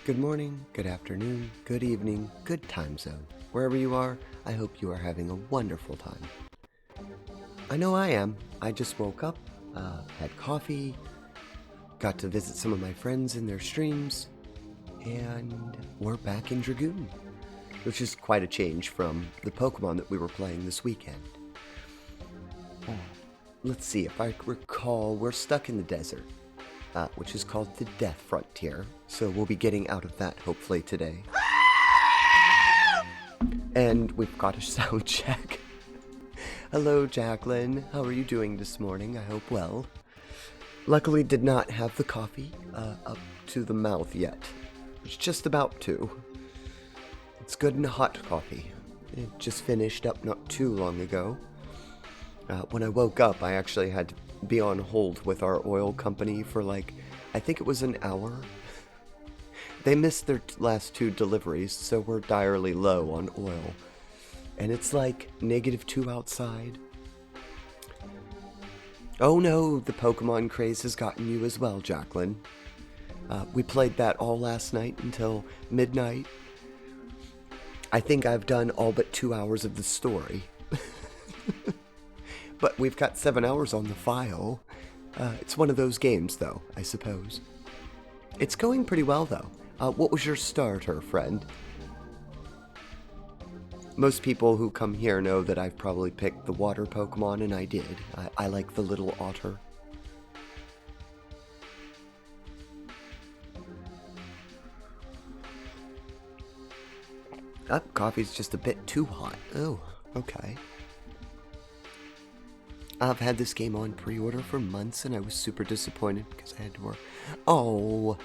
Good morning, good afternoon, good evening, good time zone. Wherever you are, I hope you are having a wonderful time. I know I am. I just woke up, had coffee, got to visit some of my friends in their streams, and we're back in Dragoon, which is quite a change from the Pokemon that we were playing this weekend. Let's see, if I recall, we're stuck in the desert. Which is called the Death Frontier, so we'll be getting out of that hopefully today. And we've got a sound check. Hello, Jacqueline. How are you doing this morning? I hope well. Luckily did not have the coffee up to the mouth yet. It's just about to. It's good and hot coffee. It just finished up not too long ago. When I woke up, I actually had to be on hold with our oil company for I think it was an hour. They missed their last 2 deliveries, so we're direly low on oil. And it's -2 outside. Oh no, the Pokemon craze has gotten you as well, Jacqueline. We played that all last night until midnight. I think I've done all but 2 hours of the story. But we've got 7 hours on the file. It's one of those games, though, I suppose. It's going pretty well, though. What was your starter, friend? Most people who come here know that I've probably picked the water Pokemon, and I did. I like the little otter. Coffee's just a bit too hot. Oh, okay. I've had this game on pre-order for months, and I was super disappointed because I had to work. Oh,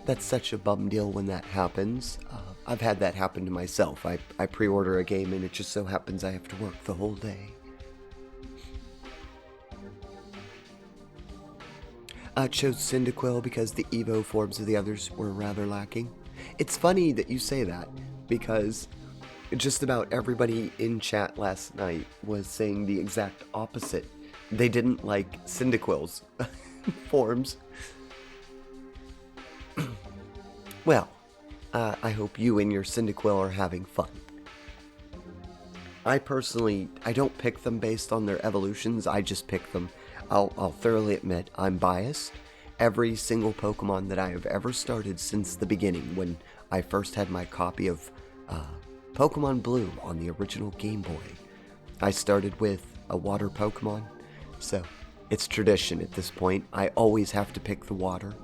that's such a bum deal when that happens. I've had that happen to myself. I pre-order a game, and it just so happens I have to work the whole day. I chose Cyndaquil because the Evo forms of the others were rather lacking. It's funny that you say that, because just about everybody in chat last night was saying the exact opposite. They didn't like Cyndaquil's forms. Well, I hope you and your Cyndaquil are having fun. I personally, I don't pick them based on their evolutions, I just pick them. I'll thoroughly admit, I'm biased. Every single Pokemon that I have ever started since the beginning, when I first had my copy of Pokemon Blue on the original Game Boy, I started with a water Pokemon, so it's tradition at this point. I always have to pick the water.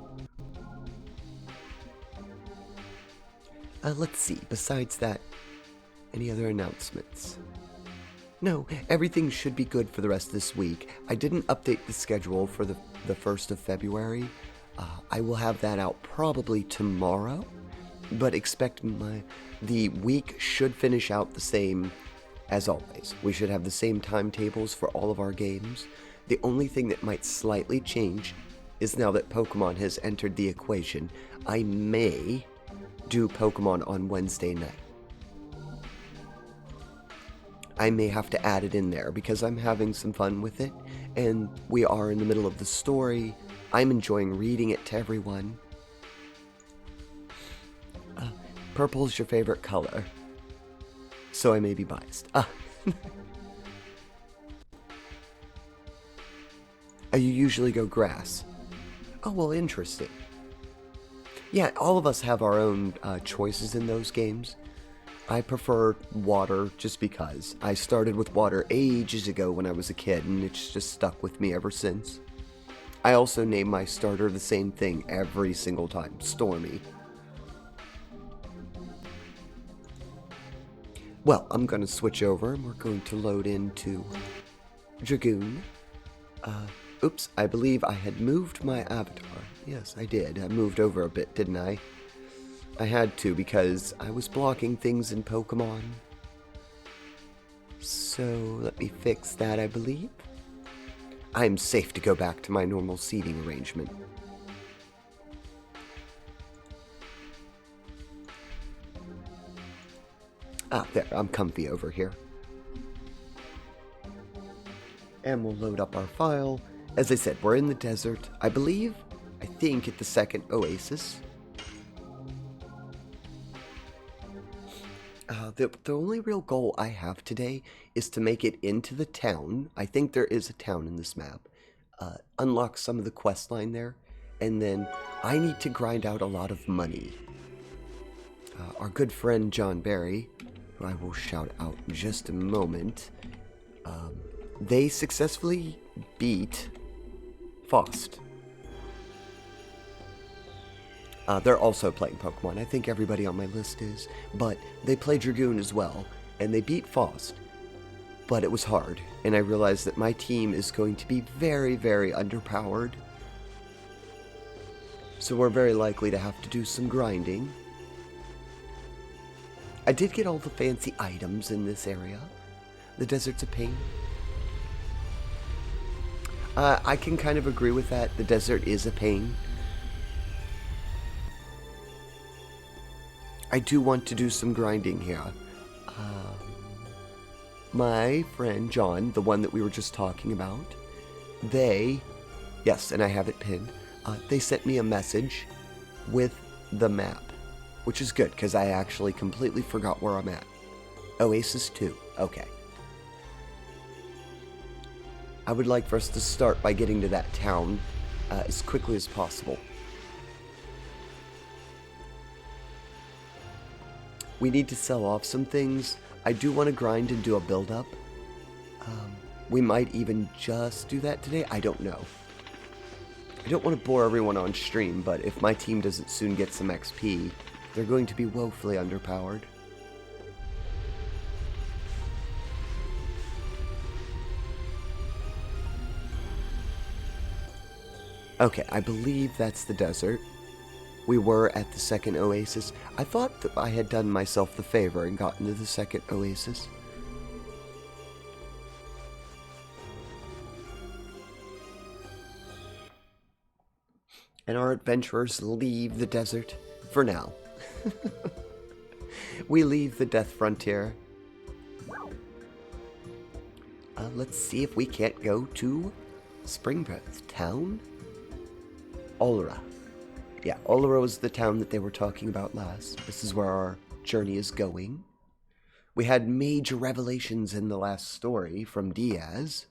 Let's see, besides that, any other announcements? No, everything should be good for the rest of this week. I didn't update the schedule for the 1st of February. I will have that out probably tomorrow, but expect the week should finish out the same as always. We should have the same timetables for all of our games. The only thing that might slightly change is now that Pokemon has entered the equation, I may do Pokemon on Wednesday night. I may have to add it in there because I'm having some fun with it, and we are in the middle of the story. I'm enjoying reading it to everyone. Purple is your favorite color, so I may be biased. You usually go grass. Oh, well, interesting. Yeah, all of us have our own choices in those games. I prefer water just because. I started with water ages ago when I was a kid, and it's just stuck with me ever since. I also name my starter the same thing every single time, Stormy. Well, I'm going to switch over, and we're going to load into Dragoon. Oops, I believe I had moved my avatar. Yes, I did. I moved over a bit, didn't I? I had to because I was blocking things in Pokemon. So, let me fix that, I believe. I'm safe to go back to my normal seating arrangement. There, I'm comfy over here. And we'll load up our file. As I said, we're in the desert. I think at the second oasis. The only real goal I have today is to make it into the town. I think there is a town in this map. Unlock some of the quest line there, and then I need to grind out a lot of money. Our good friend John Barry, who I will shout out in just a moment, they successfully beat Faust. They're also playing Pokemon. I think everybody on my list is. But they play Dragoon as well. And they beat Faust. But it was hard. And I realized that my team is going to be very, very underpowered. So we're very likely to have to do some grinding. I did get all the fancy items in this area. The desert's a pain. I can kind of agree with that. The desert is a pain. I do want to do some grinding here. My friend John, the one that we were just talking about, yes, and I have it pinned, they sent me a message with the map, which is good, because I actually completely forgot where I'm at. Oasis 2, okay. I would like for us to start by getting to that town as quickly as possible. We need to sell off some things. I do want to grind and do a build-up. We might even just do that today. I don't know. I don't want to bore everyone on stream, but if my team doesn't soon get some XP, they're going to be woefully underpowered. Okay, I believe that's the desert. We were at the second oasis. I thought that I had done myself the favor and gotten to the second oasis. And our adventurers leave the desert for now. We leave the Death Frontier. Let's see if we can't go to Springbreath Town? Olra. Yeah, Olra was the town that they were talking about last. This is where our journey is going. We had major revelations in the last story from Diaz.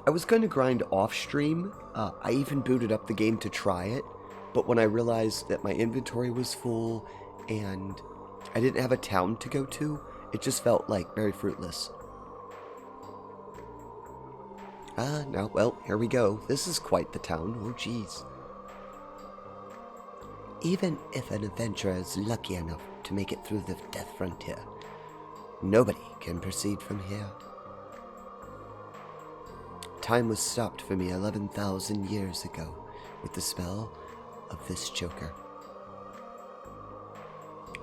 I was going to grind off stream. I even booted up the game to try it. But when I realized that my inventory was full and I didn't have a town to go to, it just felt like very fruitless. No, well, here we go. This is quite the town. Oh, jeez. Even if an adventurer is lucky enough to make it through the Death Frontier, nobody can proceed from here. Time was stopped for me 11,000 years ago with the spell of this choker.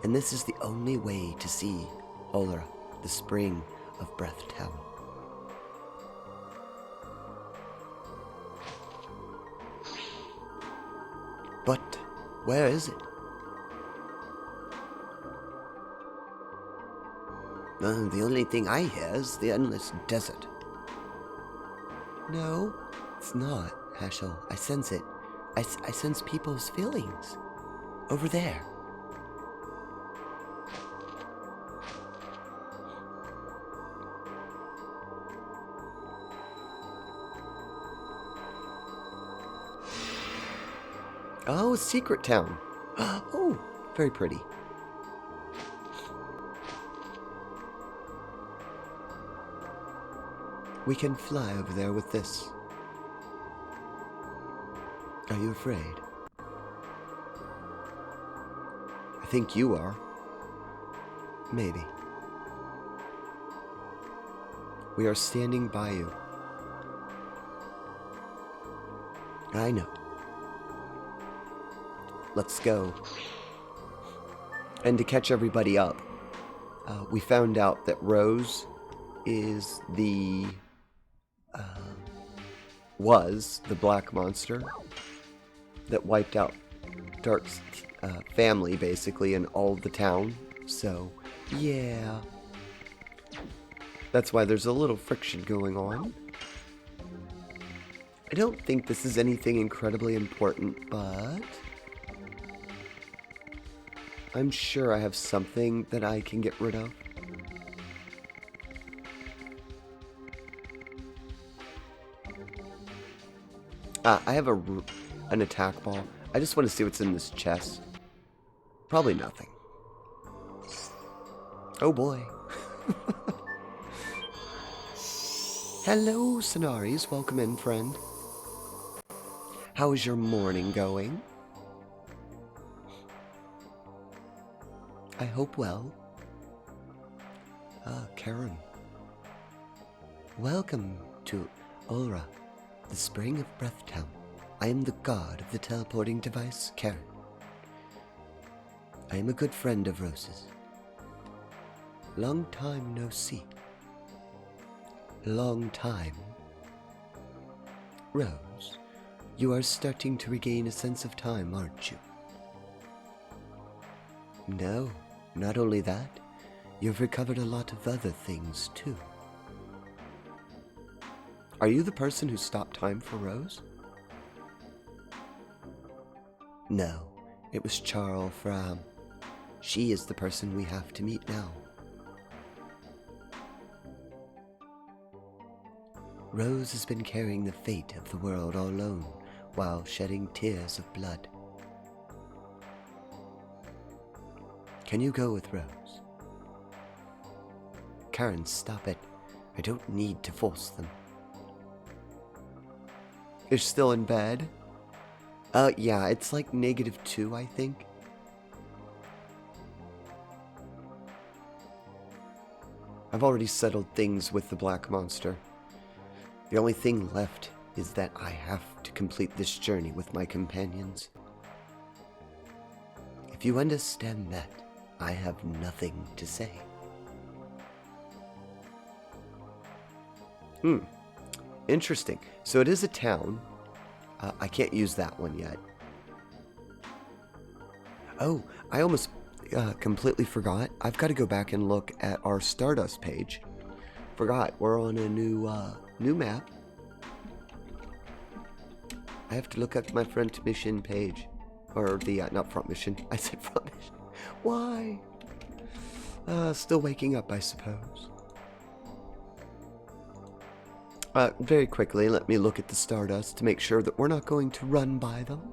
And this is the only way to see Olra, the spring of Breath Town. But where is it? The only thing I hear is the endless desert. No, it's not, Hashel. I sense it. I sense people's feelings. Over there. Oh, a secret town. Oh, very pretty. We can fly over there with this. Are you afraid? I think you are. Maybe. We are standing by you. I know. Let's go. And to catch everybody up, we found out that Rose is was the black monster that wiped out Dark's family, basically, and all of the town. So, yeah. That's why there's a little friction going on. I don't think this is anything incredibly important, but I'm sure I have something that I can get rid of. I have an attack ball. I just want to see what's in this chest. Probably nothing. Oh boy. Hello, Sonaris. Welcome in, friend. How is your morning going? I hope well. Ah, Karen. Welcome to Ulra, the spring of Breath Town. I am the god of the teleporting device, Karen. I am a good friend of Rose's. Long time no see. Long time. Rose, you are starting to regain a sense of time, aren't you? No, not only that, you've recovered a lot of other things, too. Are you the person who stopped time for Rose? No, it was Charles Fram. She is the person we have to meet now. Rose has been carrying the fate of the world all alone while shedding tears of blood. Can you go with Rose? Karen, stop it. I don't need to force them. You're still in bed? Yeah, it's like -2, I think. I've already settled things with the Black Monster. The only thing left is that I have to complete this journey with my companions. If you understand that, I have nothing to say. Interesting. So it is a town. I can't use that one yet. Oh, I almost completely forgot. I've got to go back and look at our Stardust page. Forgot, we're on a new map. I have to look up my front mission page. Or the, not front mission. I said front mission. Why? Still waking up, I suppose. Very quickly, let me look at the Stardust to make sure that we're not going to run by them.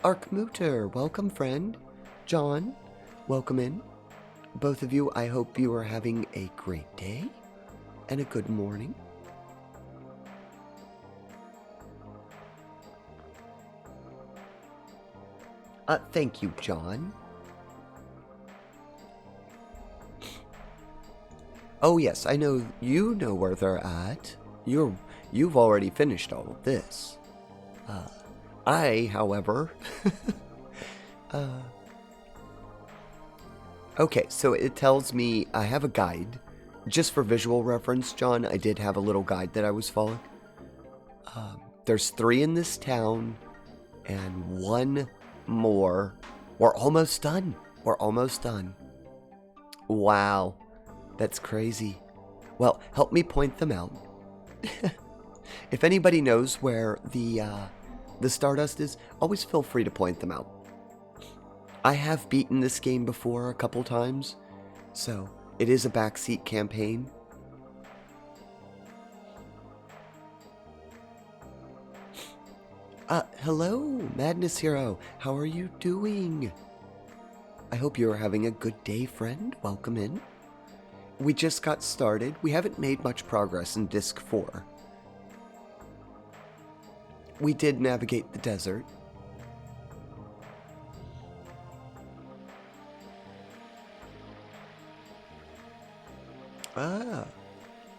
Arkmuter, welcome, friend. John, welcome in. Both of you, I hope you are having a great day and a good morning. Thank you, John. Oh yes, I know you know where they're at. You've already finished all of this. I, however, okay, so it tells me I have a guide. Just for visual reference, John, I did have a little guide that I was following. There's 3 in this town, and 1 more. We're almost done. We're almost done. Wow, that's crazy. Well, help me point them out. If anybody knows where the Stardust is, always feel free to point them out. I have beaten this game before a couple times, so it is a backseat campaign. Hello, Madness Hero. How are you doing? I hope you're having a good day, friend. Welcome in. We just got started. We haven't made much progress in Disc 4. We did navigate the desert.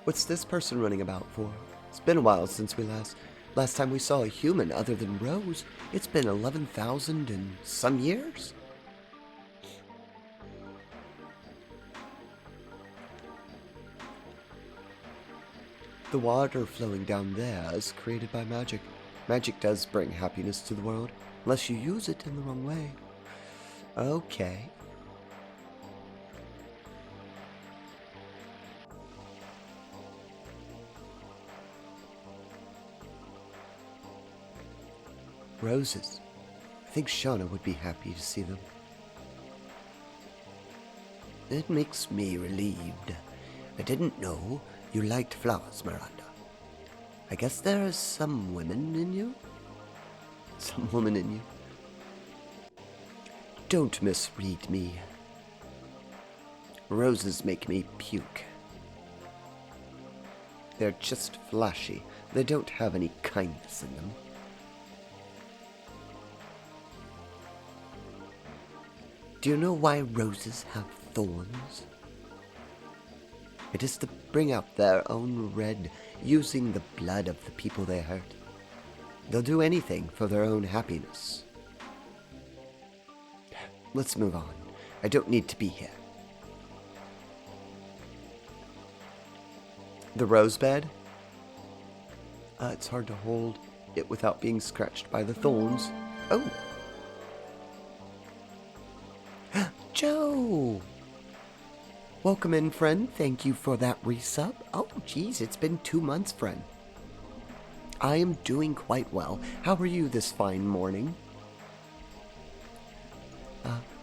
What's this person running about for? It's been a while since we last time we saw a human other than Rose. It's been 11,000 and some years. The water flowing down there is created by magic. Magic does bring happiness to the world, unless you use it in the wrong way. Okay. Roses. I think Shauna would be happy to see them. It makes me relieved. I didn't know you liked flowers, Miranda. I guess there is some women in you? Some woman in you? Don't misread me. Roses make me puke. They're just flashy. They don't have any kindness in them. Do you know why roses have thorns? It is to bring out their own red, using the blood of the people they hurt. They'll do anything for their own happiness. Let's move on. I don't need to be here. The rose bed? It's hard to hold it without being scratched by the thorns. Oh! Joe! Welcome in, friend. Thank you for that resub. Oh, geez, it's been 2 months, friend. I am doing quite well. How are you this fine morning?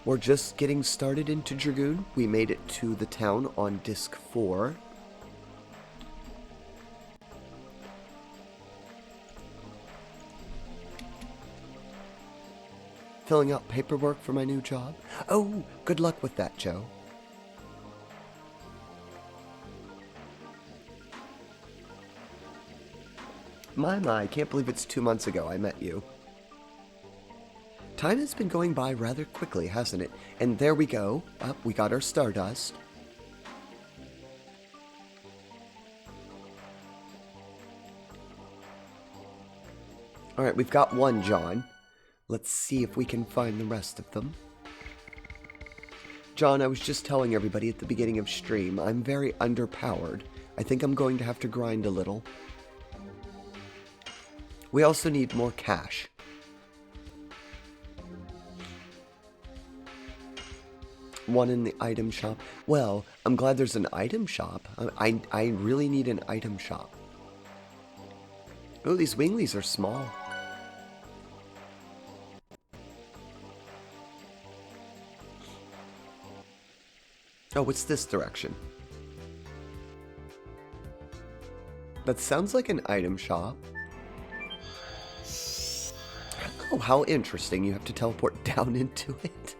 We're just getting started into Dragoon. We made it to the town on Disc 4. Filling out paperwork for my new job. Oh, good luck with that, Joe. My, I can't believe it's 2 months ago I met you. Time has been going by rather quickly, hasn't it? And there we go. We got our Stardust. Alright, we've got one, John. Let's see if we can find the rest of them. John, I was just telling everybody at the beginning of stream, I'm very underpowered. I think I'm going to have to grind a little. We also need more cash. One in the item shop. Well, I'm glad there's an item shop. I really need an item shop. Oh, these winglies are small. Oh, what's this direction? That sounds like an item shop. Oh, how interesting. You have to teleport down into it.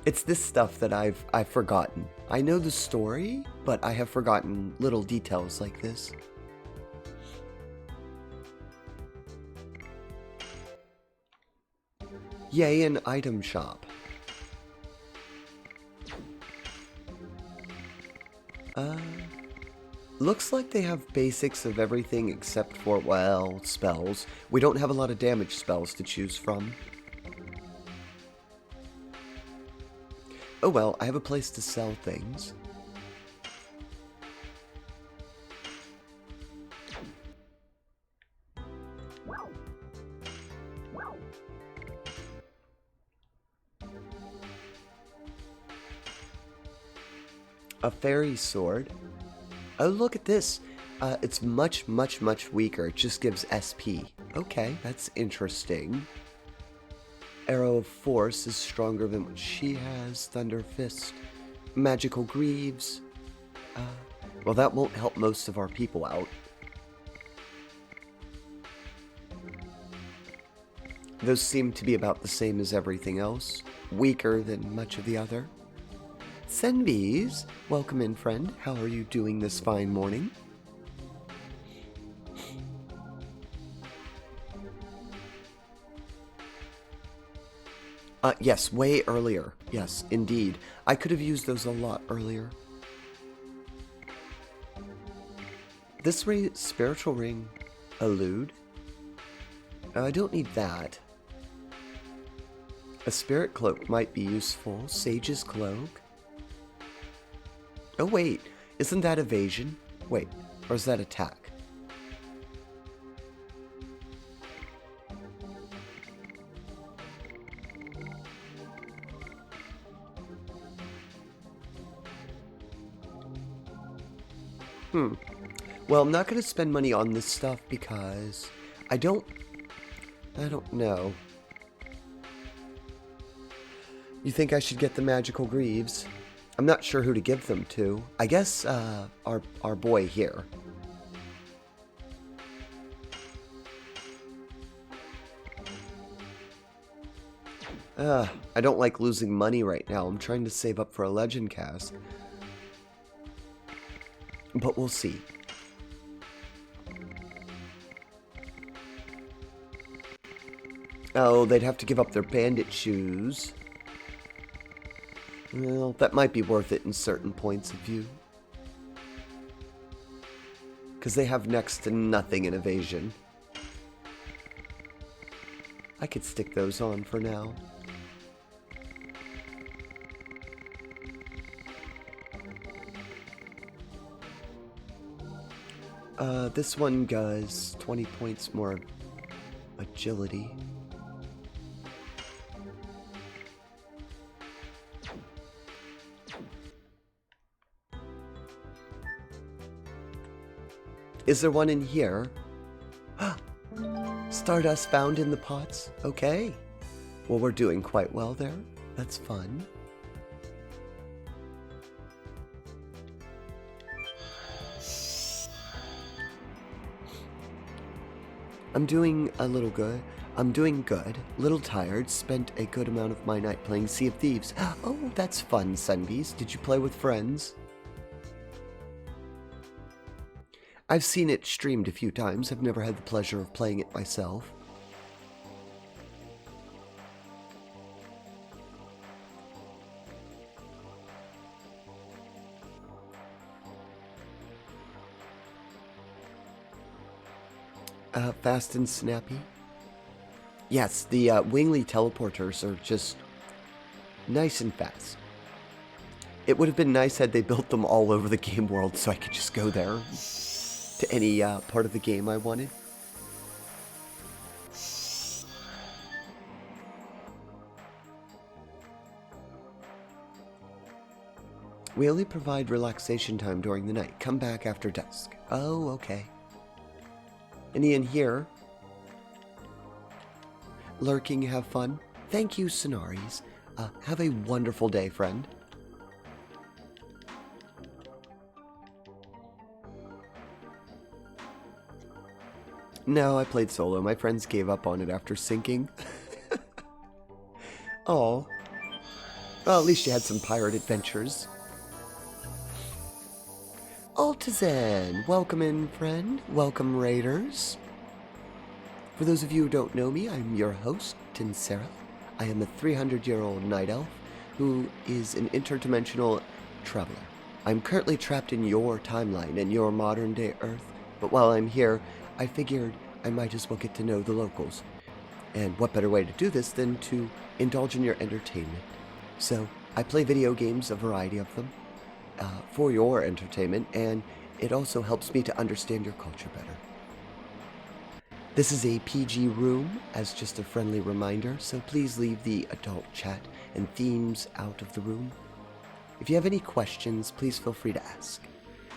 It's this stuff that I've forgotten. I know the story, but I have forgotten little details like this. Yay, an item shop. Looks like they have basics of everything except for, well, spells. We don't have a lot of damage spells to choose from. Oh well, I have a place to sell things. A fairy sword. Oh, look at this. It's much weaker. It just gives SP. Okay, that's interesting. Arrow of Force is stronger than what she has. Thunder Fist. Magical Greaves. Well, that won't help most of our people out. Those seem to be about the same as everything else. Weaker than much of the other. Senvies, welcome in, friend. How are you doing this fine morning? Yes, way earlier. Yes, indeed. I could have used those a lot earlier. This spiritual ring, elude. I don't need that. A spirit cloak might be useful. Sage's cloak. Oh wait, isn't that evasion? Wait, or is that attack? Well, I'm not going to spend money on this stuff because I don't I don't know. You think I should get the magical greaves? I'm not sure who to give them to. I guess, our boy here. I don't like losing money right now. I'm trying to save up for a legend cast. But we'll see. Oh, they'd have to give up their bandit shoes. Well, that might be worth it in certain points of view. Because they have next to nothing in evasion. I could stick those on for now. This one does 20 points more agility. Is there one in here? Stardust found in the pots? Okay. Well, we're doing quite well there. That's fun. I'm doing a little good. I'm doing good. Little tired. Spent a good amount of my night playing Sea of Thieves. Oh, that's fun, Sunbeast. Did you play with friends? I've seen it streamed a few times. I've never had the pleasure of playing it myself. Fast and snappy. Yes, the Wingly teleporters are just nice and fast. It would have been nice had they built them all over the game world so I could just go there to any part of the game I wanted. We only provide relaxation time during the night. Come back after dusk. Oh, okay. Any in here? Lurking, have fun. Thank you, Sonaris. Have a wonderful day, friend. No, I played solo. My friends gave up on it after sinking. Oh. Well, at least you had some pirate adventures. Altizen, welcome in, friend. Welcome, Raiders. For those of you who don't know me, I'm your host, Tinsera. I am a 300-year-old night elf who is an interdimensional traveler. I'm currently trapped in your timeline and your modern-day Earth, but while I'm here, I figured I might as well get to know the locals. And what better way to do this than to indulge in your entertainment? So, I play video games, a variety of them, for your entertainment, and it also helps me to understand your culture better. This is a PG room, as just a friendly reminder, so please leave the adult chat and themes out of the room. If you have any questions, please feel free to ask.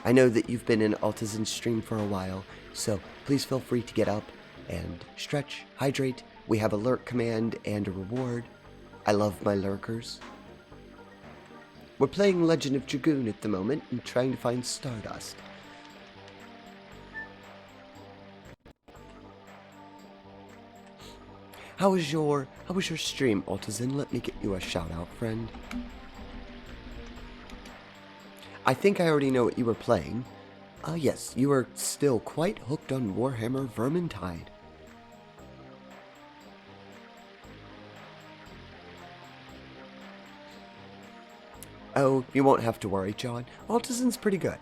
I know that you've been in Altizen's stream for a while, so please feel free to get up and stretch, hydrate. We have a lurk command and a reward. I love my lurkers. We're playing Legend of Dragoon at the moment and trying to find Stardust. How was your stream, Altizen? Let me get you a shout out, friend. I think I already know what you were playing. Yes, you are still quite hooked on Warhammer Vermintide. Oh, you won't have to worry, John. Altizen's pretty good.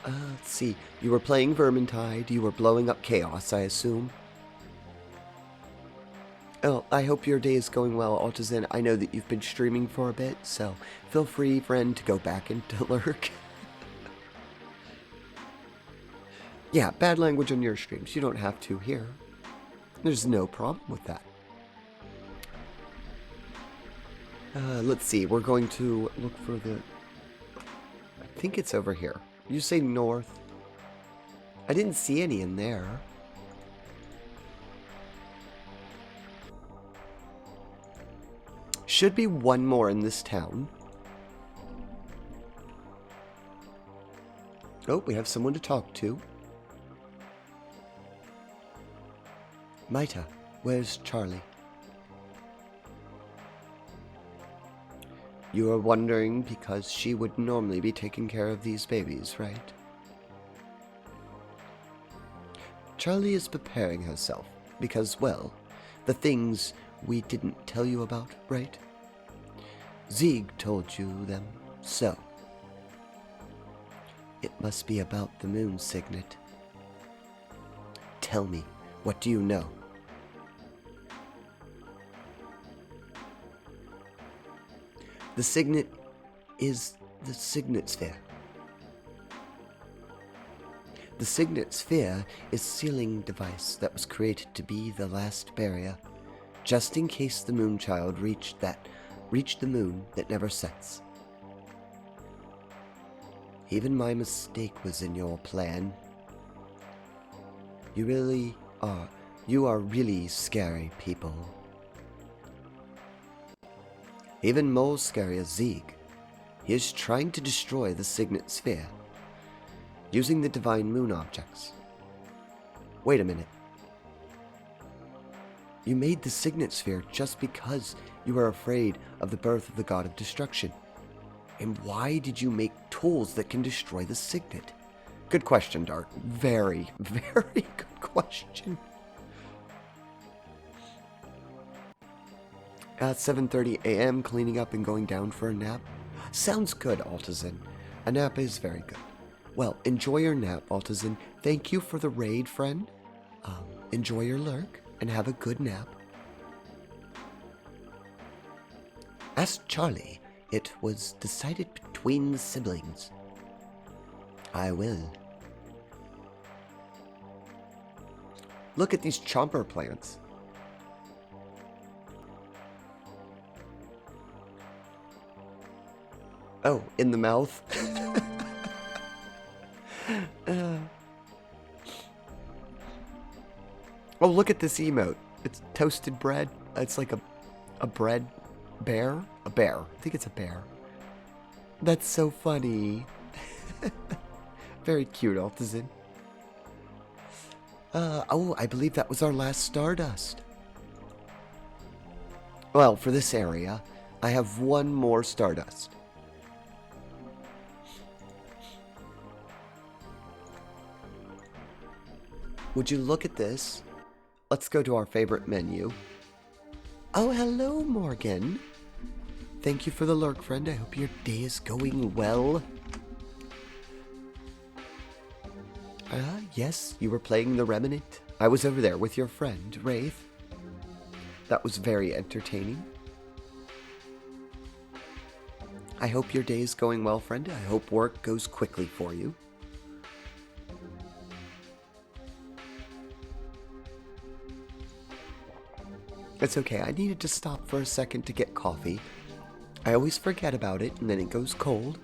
Let's see. You were playing Vermintide. You were blowing up chaos, I assume. Oh, I hope your day is going well, Altizen. I know that you've been streaming for a bit, so feel free, friend, to go back into lurk. Yeah, bad language on your streams. You don't have to here. There's no problem with that. Let's see. We're going to look for the... I think it's over here. You say north. I didn't see any in there. Should be one more in this town. Oh, we have someone to talk to. Maita, where's Charlie? You are wondering because she would normally be taking care of these babies, right? Charlie is preparing herself because, well, the things we didn't tell you about, right? Zieg told you them, so it must be about the moon signet. Tell me, what do you know? The signet is the signet sphere. The signet sphere is a sealing device that was created to be the last barrier, just in case the moonchild reached the moon that never sets. Even my mistake was in your plan. You are really scary people. Even more scary is Zieg. He is trying to destroy the signet sphere, using the divine moon objects. Wait a minute. You made the signet sphere just because you were afraid of the birth of the god of destruction. And why did you make tools that can destroy the signet? Good question, Dark. Very, very good question. At 7:30 a.m., cleaning up and going down for a nap. Sounds good, Altazin. A nap is very good. Well, enjoy your nap, Altazin. Thank you for the raid, friend. Enjoy your lurk and have a good nap. Ask Charlie. It was decided between the siblings. I will. Look at these chomper plants. Oh, in the mouth? Oh, look at this emote. It's toasted bread. It's like a bread bear? A bear. I think it's a bear. That's so funny. Very cute, Altazin. Oh, I believe that was our last Stardust. Well, for this area, I have one more Stardust. Would you look at this? Let's go to our favorite menu. Oh, hello, Morgan. Thank you for the lurk, friend. I hope your day is going well. Yes, you were playing the Remnant. I was over there with your friend, Wraith. That was very entertaining. I hope your day is going well, friend. I hope work goes quickly for you. It's okay, I needed to stop for a second to get coffee. I always forget about it, and then it goes cold.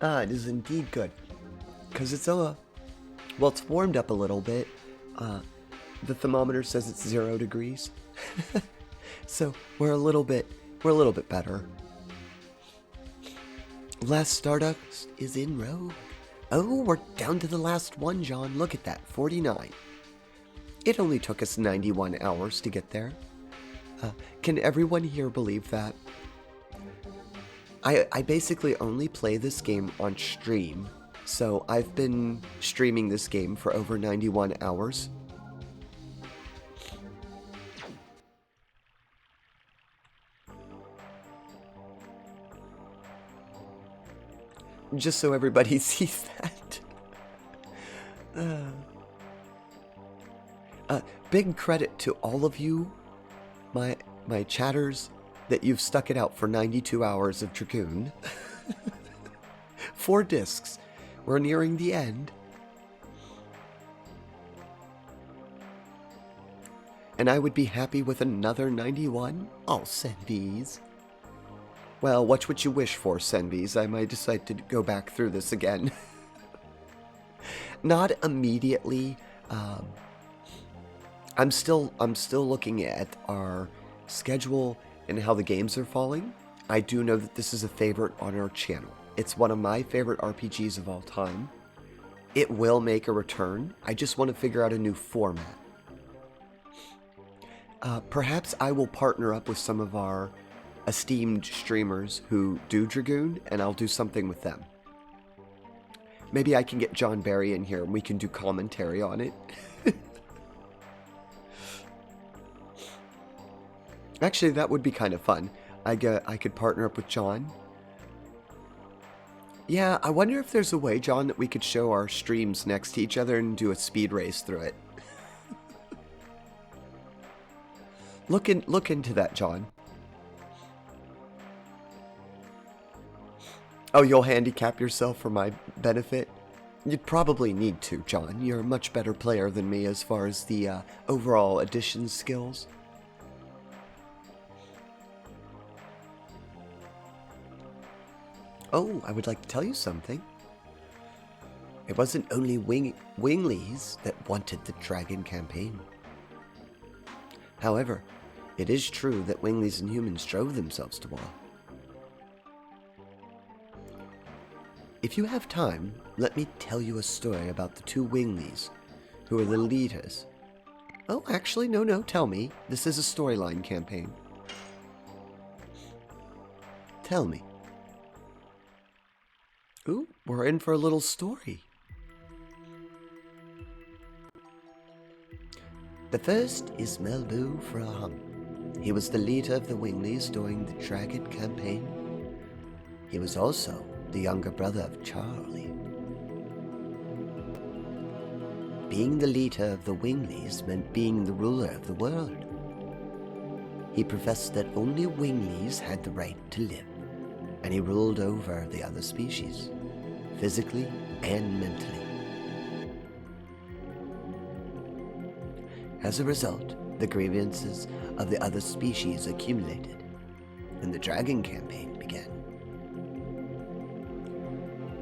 It is indeed good. Because it's well, it's warmed up a little bit. The thermometer says it's 0 degrees. So we're a little bit better. Last Stardust is in row. Oh, we're down to the last one, John. Look at that, 49. It only took us 91 hours to get there. Can everyone here believe that? I basically only play this game on stream, so I've been streaming this game for over 91 hours. Just so everybody sees that. Big credit to all of you, my chatters, that you've stuck it out for 92 hours of Dragoon. 4 discs. We're nearing the end. And I would be happy with another 91. I'll send these. Well, watch what you wish for, Senbis. I might decide to go back through this again. Not immediately. I'm still looking at our schedule and how the games are falling. I do know that this is a favorite on our channel. It's one of my favorite RPGs of all time. It will make a return. I just want to figure out a new format. Perhaps I will partner up with some of our esteemed streamers who do Dragoon, and I'll do something with them. Maybe I can get John Barry in here and we can do commentary on it. Actually, that would be kind of fun. I could partner up with John. Yeah, I wonder if there's a way, John, that we could show our streams next to each other and do a speed race through it. Look into that, John. Oh, you'll handicap yourself for my benefit? You'd probably need to, John. You're a much better player than me as far as the overall addition skills. Oh, I would like to tell you something. It wasn't only Winglies that wanted the Dragon campaign. However, it is true that Winglies and humans drove themselves to war. If you have time, let me tell you a story about the two Winglies, who are the leaders. Oh, actually, no, tell me. This is a storyline campaign. Tell me. Ooh, we're in for a little story. The first is Melbu Fraham. He was the leader of the Winglies during the Dragon campaign. He was also the younger brother of Charlie. Being the leader of the Winglies meant being the ruler of the world. He professed that only Winglies had the right to live, and he ruled over the other species, physically and mentally. As a result, the grievances of the other species accumulated, and the Dragon campaign began.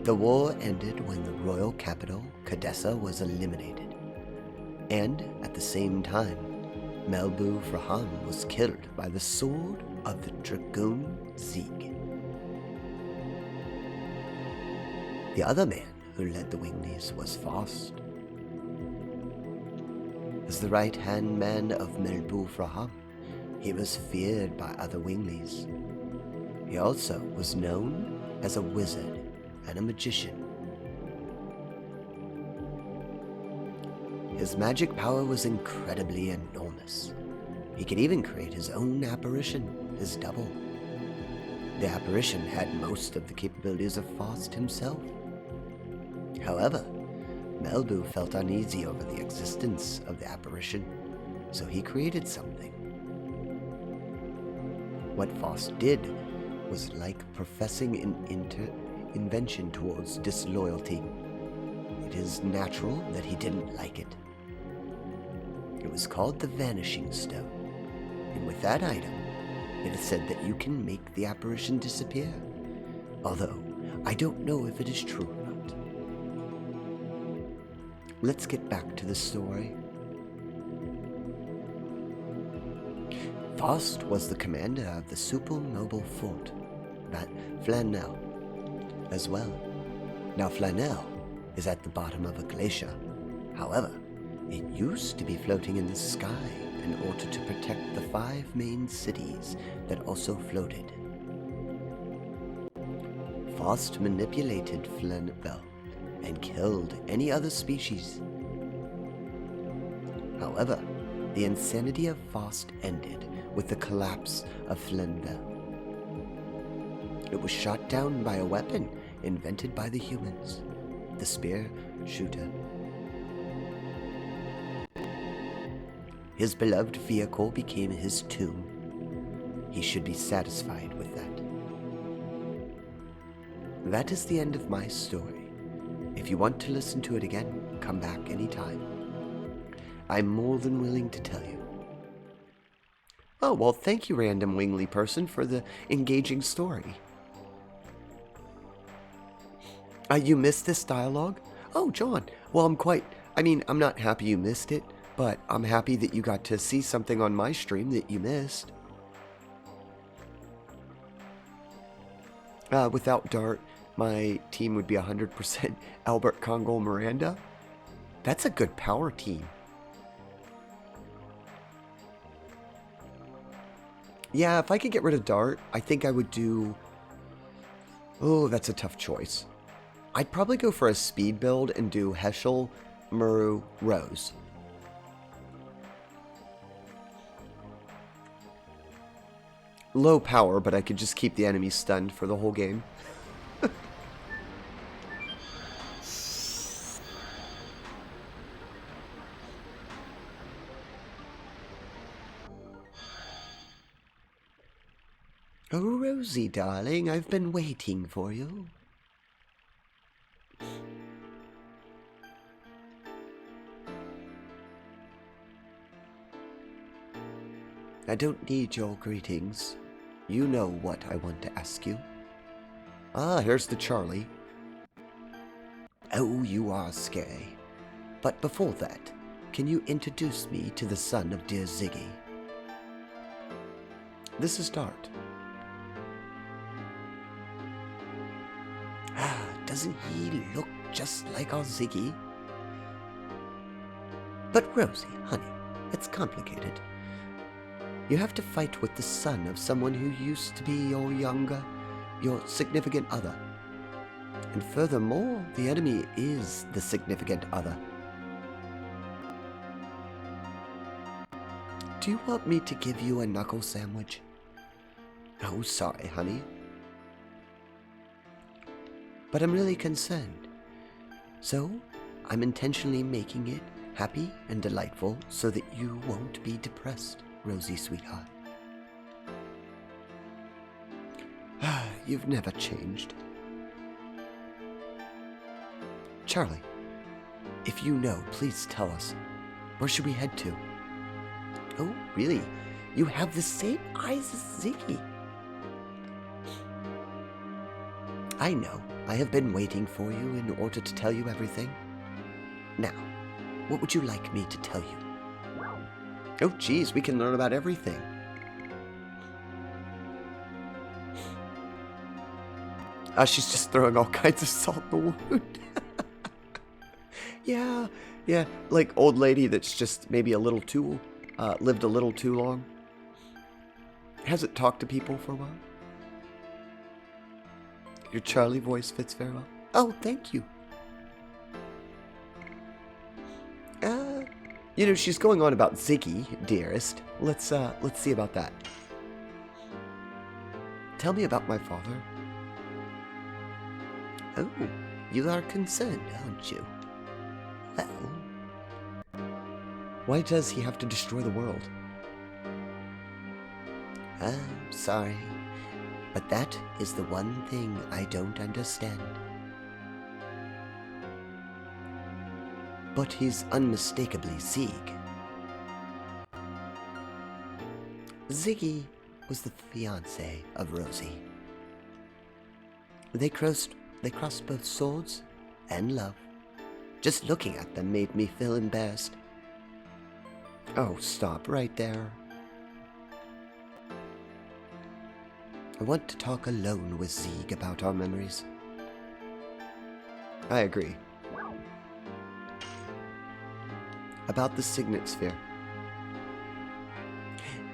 The war ended when the royal capital, Cadessa, was eliminated, and at the same time, Melbu Fraham was killed by the sword of the Dragoon Zieg. The other man who led the Winglies was Faust. As the right-hand man of Melbu Fraham, he was feared by other Winglies. He also was known as a wizard and a magician. His magic power was incredibly enormous. He could even create his own apparition, his double. The apparition had most of the capabilities of Faust himself. However, Melbu felt uneasy over the existence of the apparition, so he created something. What Faust did was like professing an invention towards disloyalty. It is natural that he didn't like it. It was called the Vanishing Stone, and with that item, it is said that you can make the apparition disappear, although I don't know if it is true or not. Let's get back to the story. Faust was the commander of the super-mobile fort, Flanell, as well. Now Flanell is at the bottom of a glacier. However, it used to be floating in the sky in order to protect the 5 main cities that also floated. Faust manipulated Flanell and killed any other species. However, the insanity of Faust ended with the collapse of Flanell. It was shot down by a weapon invented by the humans, the spear shooter. His beloved vehicle became his tomb. He should be satisfied with that. That is the end of my story. If you want to listen to it again, come back anytime. I'm more than willing to tell you. Oh, well, thank you, random wingly person, for the engaging story. You missed this dialogue? Oh, John. Well, I'm not happy you missed it, but I'm happy that you got to see something on my stream that you missed. Without Dart, my team would be 100% Albert Congo Miranda. That's a good power team. Yeah, if I could get rid of Dart, I think I would do... Oh, that's a tough choice. I'd probably go for a speed build and do Heschel, Muru, Rose. Low power, but I could just keep the enemy stunned for the whole game. Oh, Rosie, darling, I've been waiting for you. I don't need your greetings. You know what I want to ask you. Ah, here's the Charlie. Oh, you are scary. But before that, can you introduce me to the son of dear Ziggy? This is Dart. Ah, doesn't he look just like our Ziggy? But Rosie, honey, it's complicated. You have to fight with the son of someone who used to be your significant other. And furthermore, the enemy is the significant other. Do you want me to give you a knuckle sandwich? Oh, sorry, honey. But I'm really concerned. So, I'm intentionally making it happy and delightful so that you won't be depressed, Rosie, sweetheart. You've never changed. Charlie, if you know, please tell us. Where should we head to? Oh, really? You have the same eyes as Ziggy. I know. I have been waiting for you in order to tell you everything. Now, what would you like me to tell you? Oh, geez, we can learn about everything. She's just throwing all kinds of salt in the wound. Yeah, like old lady that's just maybe a little too, lived a little too long. Hasn't talked to people for a while. Your Charlie voice fits very well. Oh, thank you. You know, she's going on about Ziggy, dearest. Let's see about that. Tell me about my father. Oh, you are concerned, aren't you? Well, why does he have to destroy the world? I'm sorry, but that is the one thing I don't understand. But he's unmistakably Zig. Ziggy was the fiancé of Rosie. They crossed both swords and love. Just looking at them made me feel embarrassed. Oh, stop right there. I want to talk alone with Zig about our memories. I agree. About the signet sphere.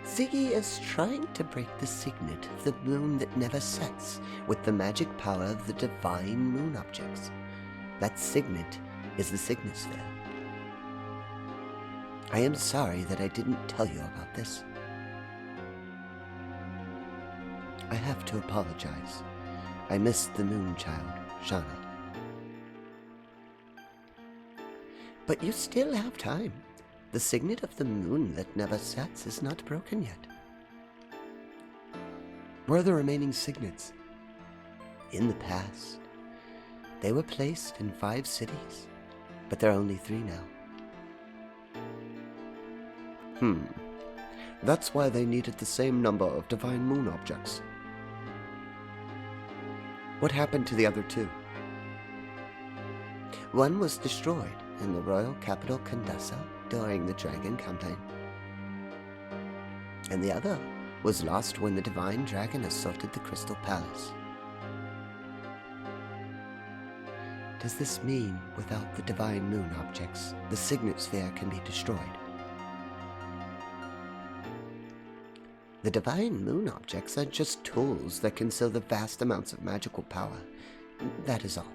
Ziggy is trying to break the signet of the moon that never sets with the magic power of the divine moon objects. That signet is the signet sphere. I am sorry that I didn't tell you about this. I have to apologize. I missed the moon child, Shauna. But you still have time. The signet of the moon that never sets is not broken yet. Where are the remaining signets? In the past. They were placed in 5 cities, but there are only 3 now. That's why they needed the same number of divine moon objects. What happened to the other two? One was destroyed in the royal capital Kandasa during the Dragon campaign, and the other was lost when the divine dragon assaulted the Crystal Palace. Does this mean without the divine moon objects, the Signet Sphere can be destroyed? The divine moon objects are just tools that conceal the vast amounts of magical power. That is all.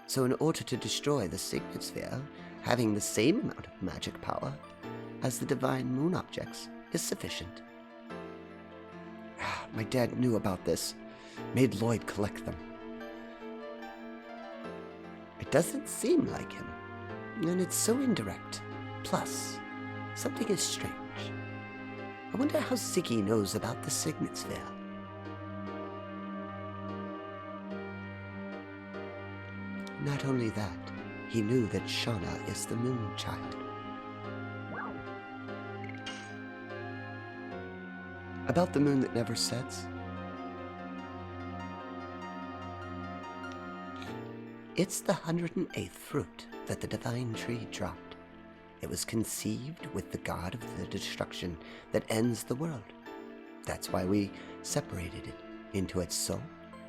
So in order to destroy the Signet Sphere, having the same amount of magic power as the divine moon objects is sufficient. My dad knew about this, made Lloyd collect them. It doesn't seem like him, and it's so indirect. Plus, something is strange. I wonder how Ziggy knows about the Signet Sphere. Not only that, he knew that Shauna is the Moon Child. About the moon that never sets? It's the 108th fruit that the divine tree dropped. It was conceived with the god of the destruction that ends the world. That's why we separated it into its soul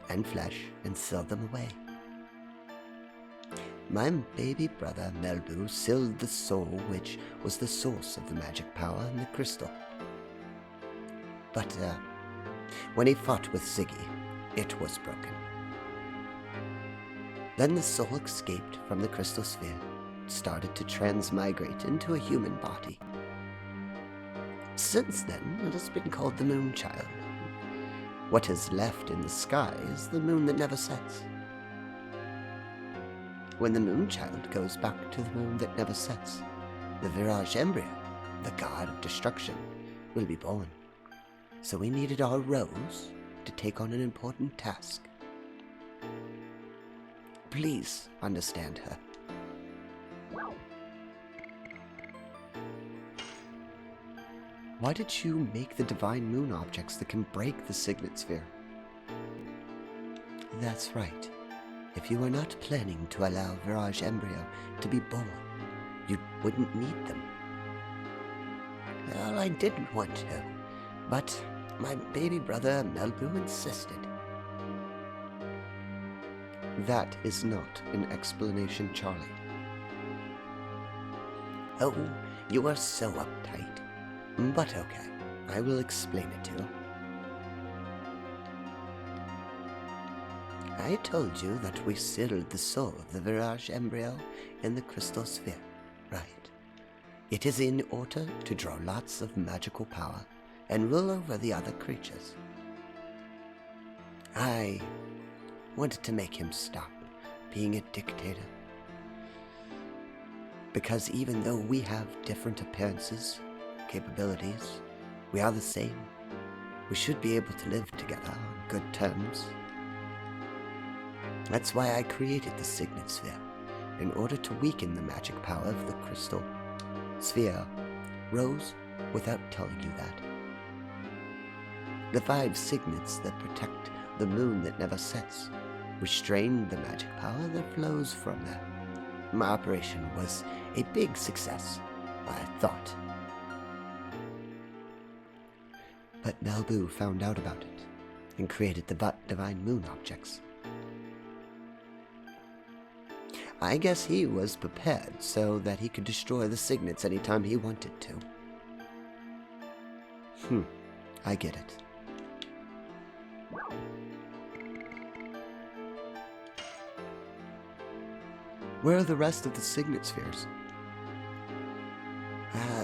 and flesh and sealed them away. My baby brother Melbu sealed the soul, which was the source of the magic power in the crystal. But when he fought with Ziggy, it was broken. Then the soul escaped from the crystal sphere, started to transmigrate into a human body. Since then, it has been called the Moon Child. What is left in the sky is the moon that never sets. When the Moon Child goes back to the moon that never sets, the Virage Embryo, the god of destruction, will be born. So we needed our Rose to take on an important task. Please understand her. Why did you make the divine moon objects that can break the Signet Sphere? That's right. If you were not planning to allow Virage Embryo to be born, you wouldn't need them. Well, I didn't want to, but my baby brother Melbu insisted. That is not an explanation, Charlie. Oh, you are so uptight. But okay, I will explain it to you. I told you that we sealed the soul of the Virage Embryo in the crystal sphere, right? It is in order to draw lots of magical power and rule over the other creatures. I wanted to make him stop being a dictator. Because even though we have different appearances, capabilities, we are the same. We should be able to live together on good terms. That's why I created the Signet Sphere, in order to weaken the magic power of the crystal sphere. Rose, without telling you that. The 5 signets that protect the moon that never sets restrain the magic power that flows from there. My operation was a big success, I thought. But Melbu found out about it and created the divine moon objects. I guess he was prepared so that he could destroy the signets anytime he wanted to. I get it. Where are the rest of the Signet Spheres?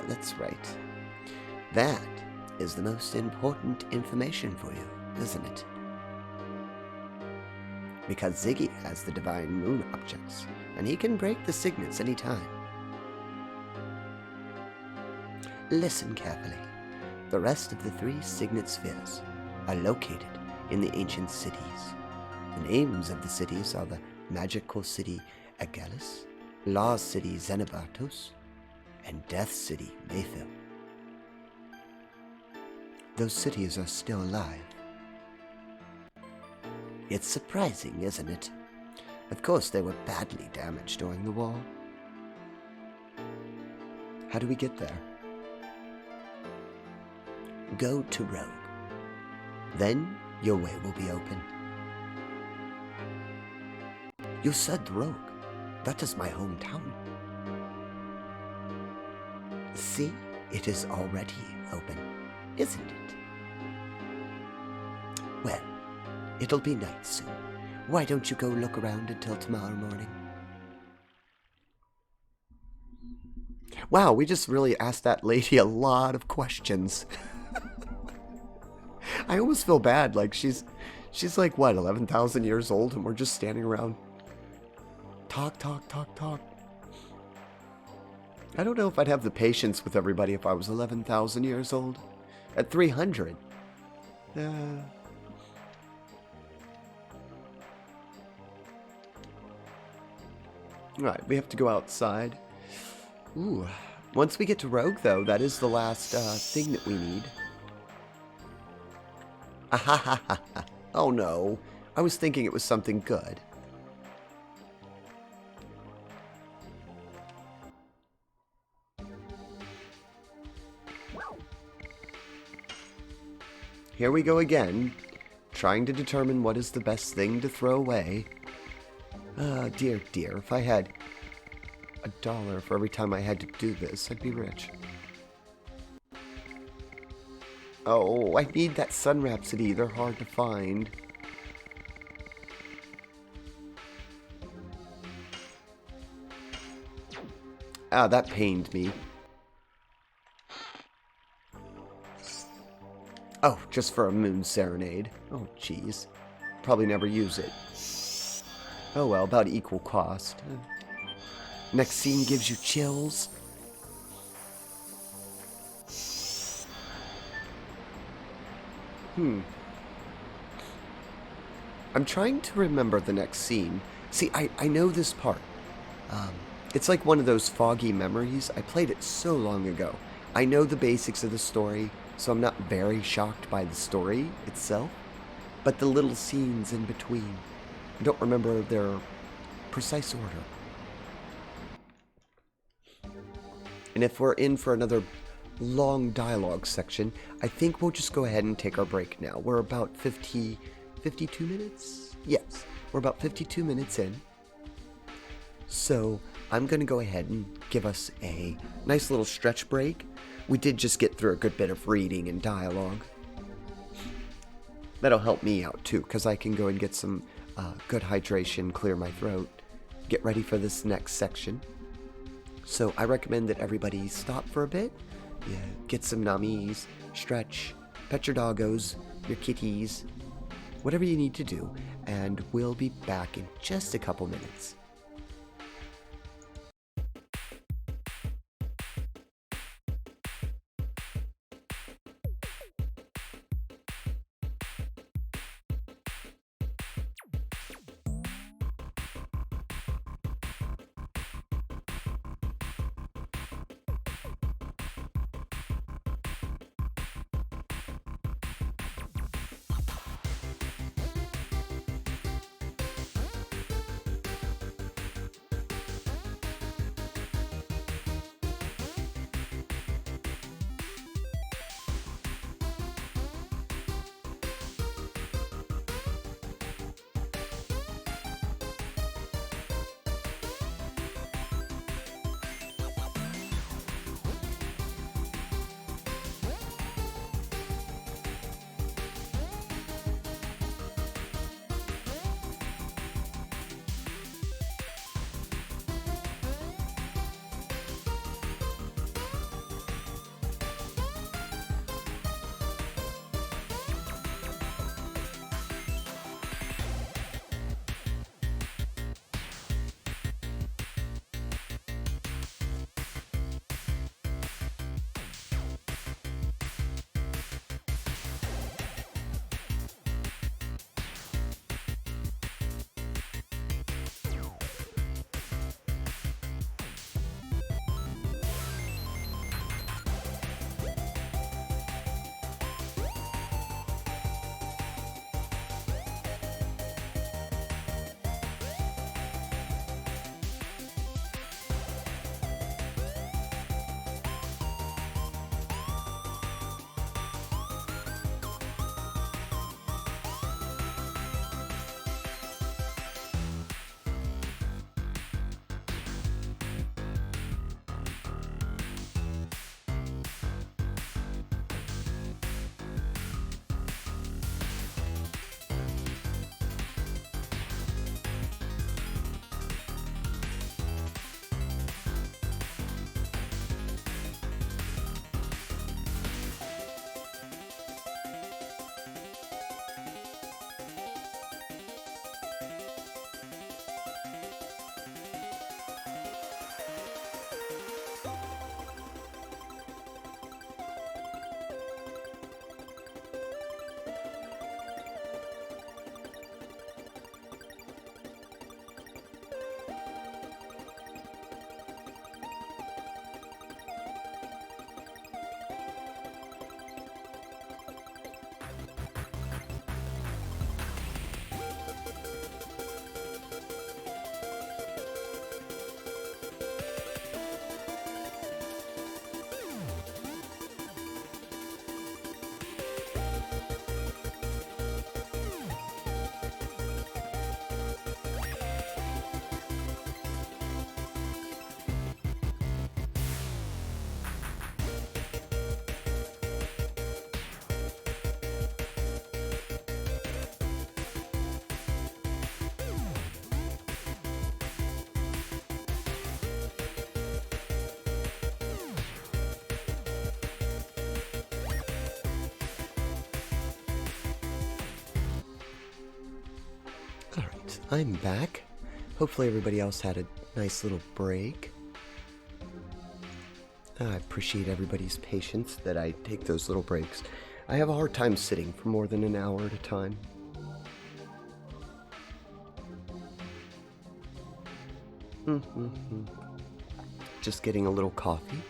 That's right. That is the most important information for you, isn't it? Because Ziggy has the divine moon objects, and he can break the signets anytime. Listen carefully. The rest of the 3 Signet Spheres are located in the ancient cities. The names of the cities are the Magical City Agalus, Law City Xenobartos, and Death City Mayfield. those cities are still alive. It's surprising, isn't it? Of course, they were badly damaged during the war. How do we get there? Go to Rogue. Then your way will be open. You said Rogue. That is my hometown. See, it is already open, isn't it? Well, it'll be night soon. Why don't you go look around until tomorrow morning? Wow, we just really asked that lady a lot of questions. I almost feel bad, like she's like, what, 11,000 years old, and we're just standing around. Talk. I don't know if I'd have the patience with everybody if I was 11,000 years old. At 300. Alright, we have to go outside. Ooh. Once we get to Rogue, though, that is the last thing that we need. Oh no. I was thinking it was something good. Here we go again, trying to determine what is the best thing to throw away. Dear, if I had $1 for every time I had to do this, I'd be rich. Oh, I need that Sun Rhapsody. They're hard to find. Ah, that pained me. Oh, just for a Moon Serenade. Oh, jeez. Probably never use it. Oh well, about equal cost. Next scene gives you chills. I'm trying to remember the next scene. See, I know this part. It's like one of those foggy memories. I played it so long ago. I know the basics of the story, so I'm not very shocked by the story itself. But the little scenes in between, I don't remember their precise order. And if we're in for another long dialogue section, I think we'll just go ahead and take our break now. We're about 52 minutes? Yes, we're about 52 minutes in. So I'm going to go ahead and give us a nice little stretch break. We did just get through a good bit of reading and dialogue. That'll help me out too, because I can go and get some good hydration, clear my throat, get ready for this next section. So I recommend that everybody stop for a bit, get some nummies, stretch, pet your doggos, your kitties, whatever you need to do, and we'll be back in just a couple minutes. Alright, I'm back. Hopefully everybody else had a nice little break. I appreciate everybody's patience that I take those little breaks. I have a hard time sitting for more than an hour at a time. Just getting a little coffee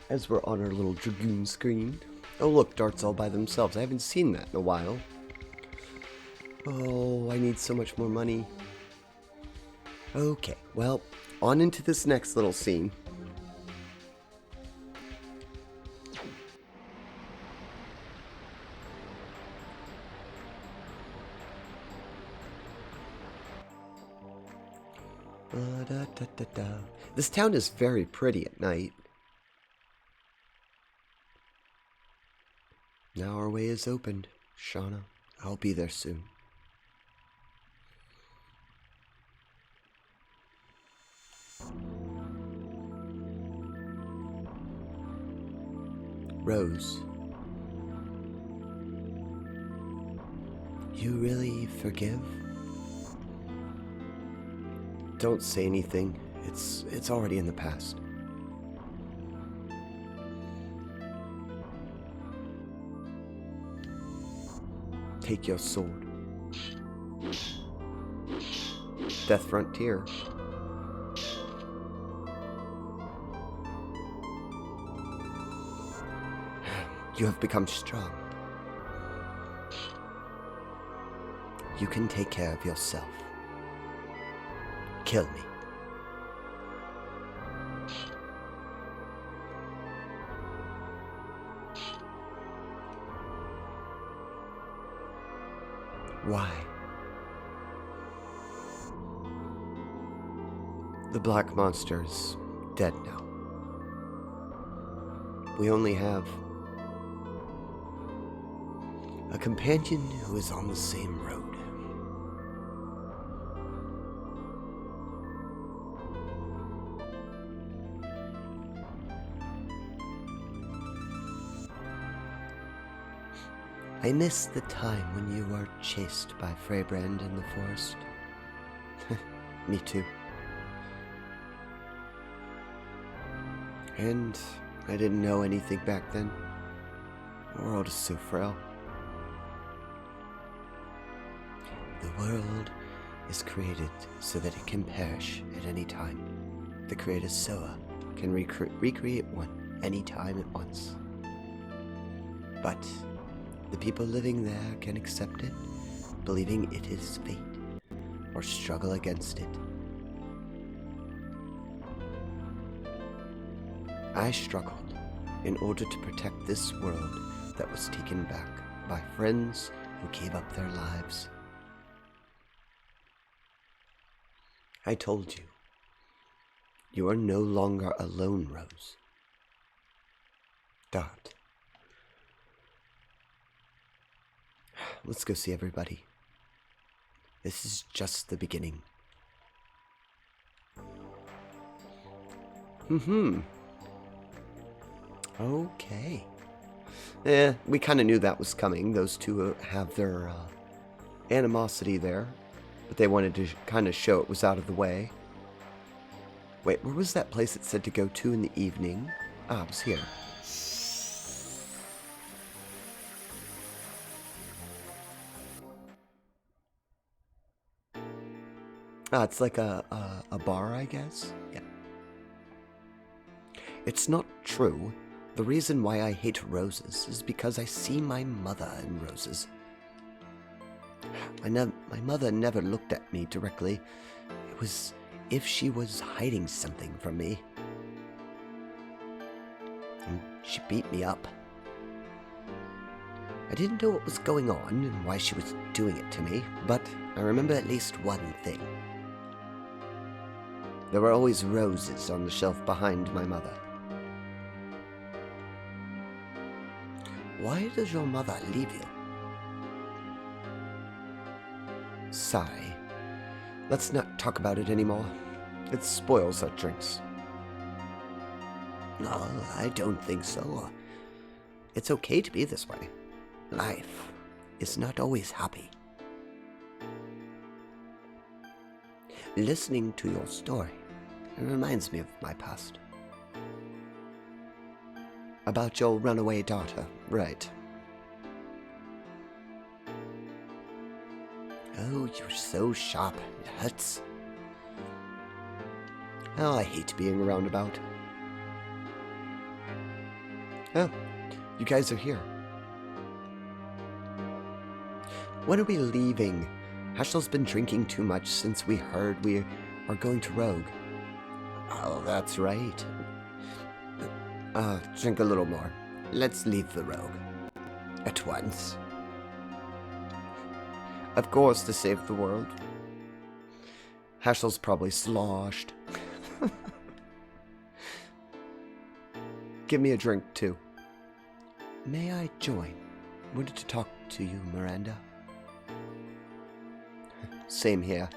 as we're on our little Dragoon screen. Oh look, darts all by themselves. I haven't seen that in a while. Oh, I need so much more money. Okay, well, on into this next little scene. This town is very pretty at night. Now our way is opened, Shauna. I'll be there soon. Rose. You really forgive? Don't say anything. It's already in the past. Take your sword. Death Frontier. You have become strong. You can take care of yourself. Kill me. Why? The black monster is dead now. We only have a companion who is on the same road. I miss the time when you were chased by Freybrand in the forest. Me too. And I didn't know anything back then. The world is so frail. The world is created so that it can perish at any time. The creator Soa can recreate one any time at once. But the people living there can accept it, believing it is fate, or struggle against it. I struggled in order to protect this world that was taken back by friends who gave up their lives. I told you, you are no longer alone, Rose. Dot. Let's go see everybody. This is just the beginning. Okay. We kind of knew that was coming. Those two have their animosity there. But they wanted to kind of show it was out of the way. Wait, where was that place it said to go to in the evening? Ah, it was here. Ah, it's like a bar, I guess? Yeah. It's not true. The reason why I hate roses is because I see my mother in roses. My mother never looked at me directly. It was if she was hiding something from me. And she beat me up. I didn't know what was going on and why she was doing it to me, but I remember at least one thing. There were always roses on the shelf behind my mother. Why does your mother leave you? Sigh. Let's not talk about it anymore. It spoils our drinks. No, I don't think so. It's okay to be this way. Life is not always happy. Listening to your story, it reminds me of my past. About your runaway daughter, right? Oh, you're so sharp. It hurts. Oh, I hate being a roundabout. Oh, you guys are here. When are we leaving? Hashel's been drinking too much since we heard we are going to Rogue. Oh, that's right. Drink a little more. Let's leave the Rogue. At once. Of course, to save the world. Hashel's probably sloshed. Give me a drink, too. May I join? Wanted to talk to you, Miranda. Same here.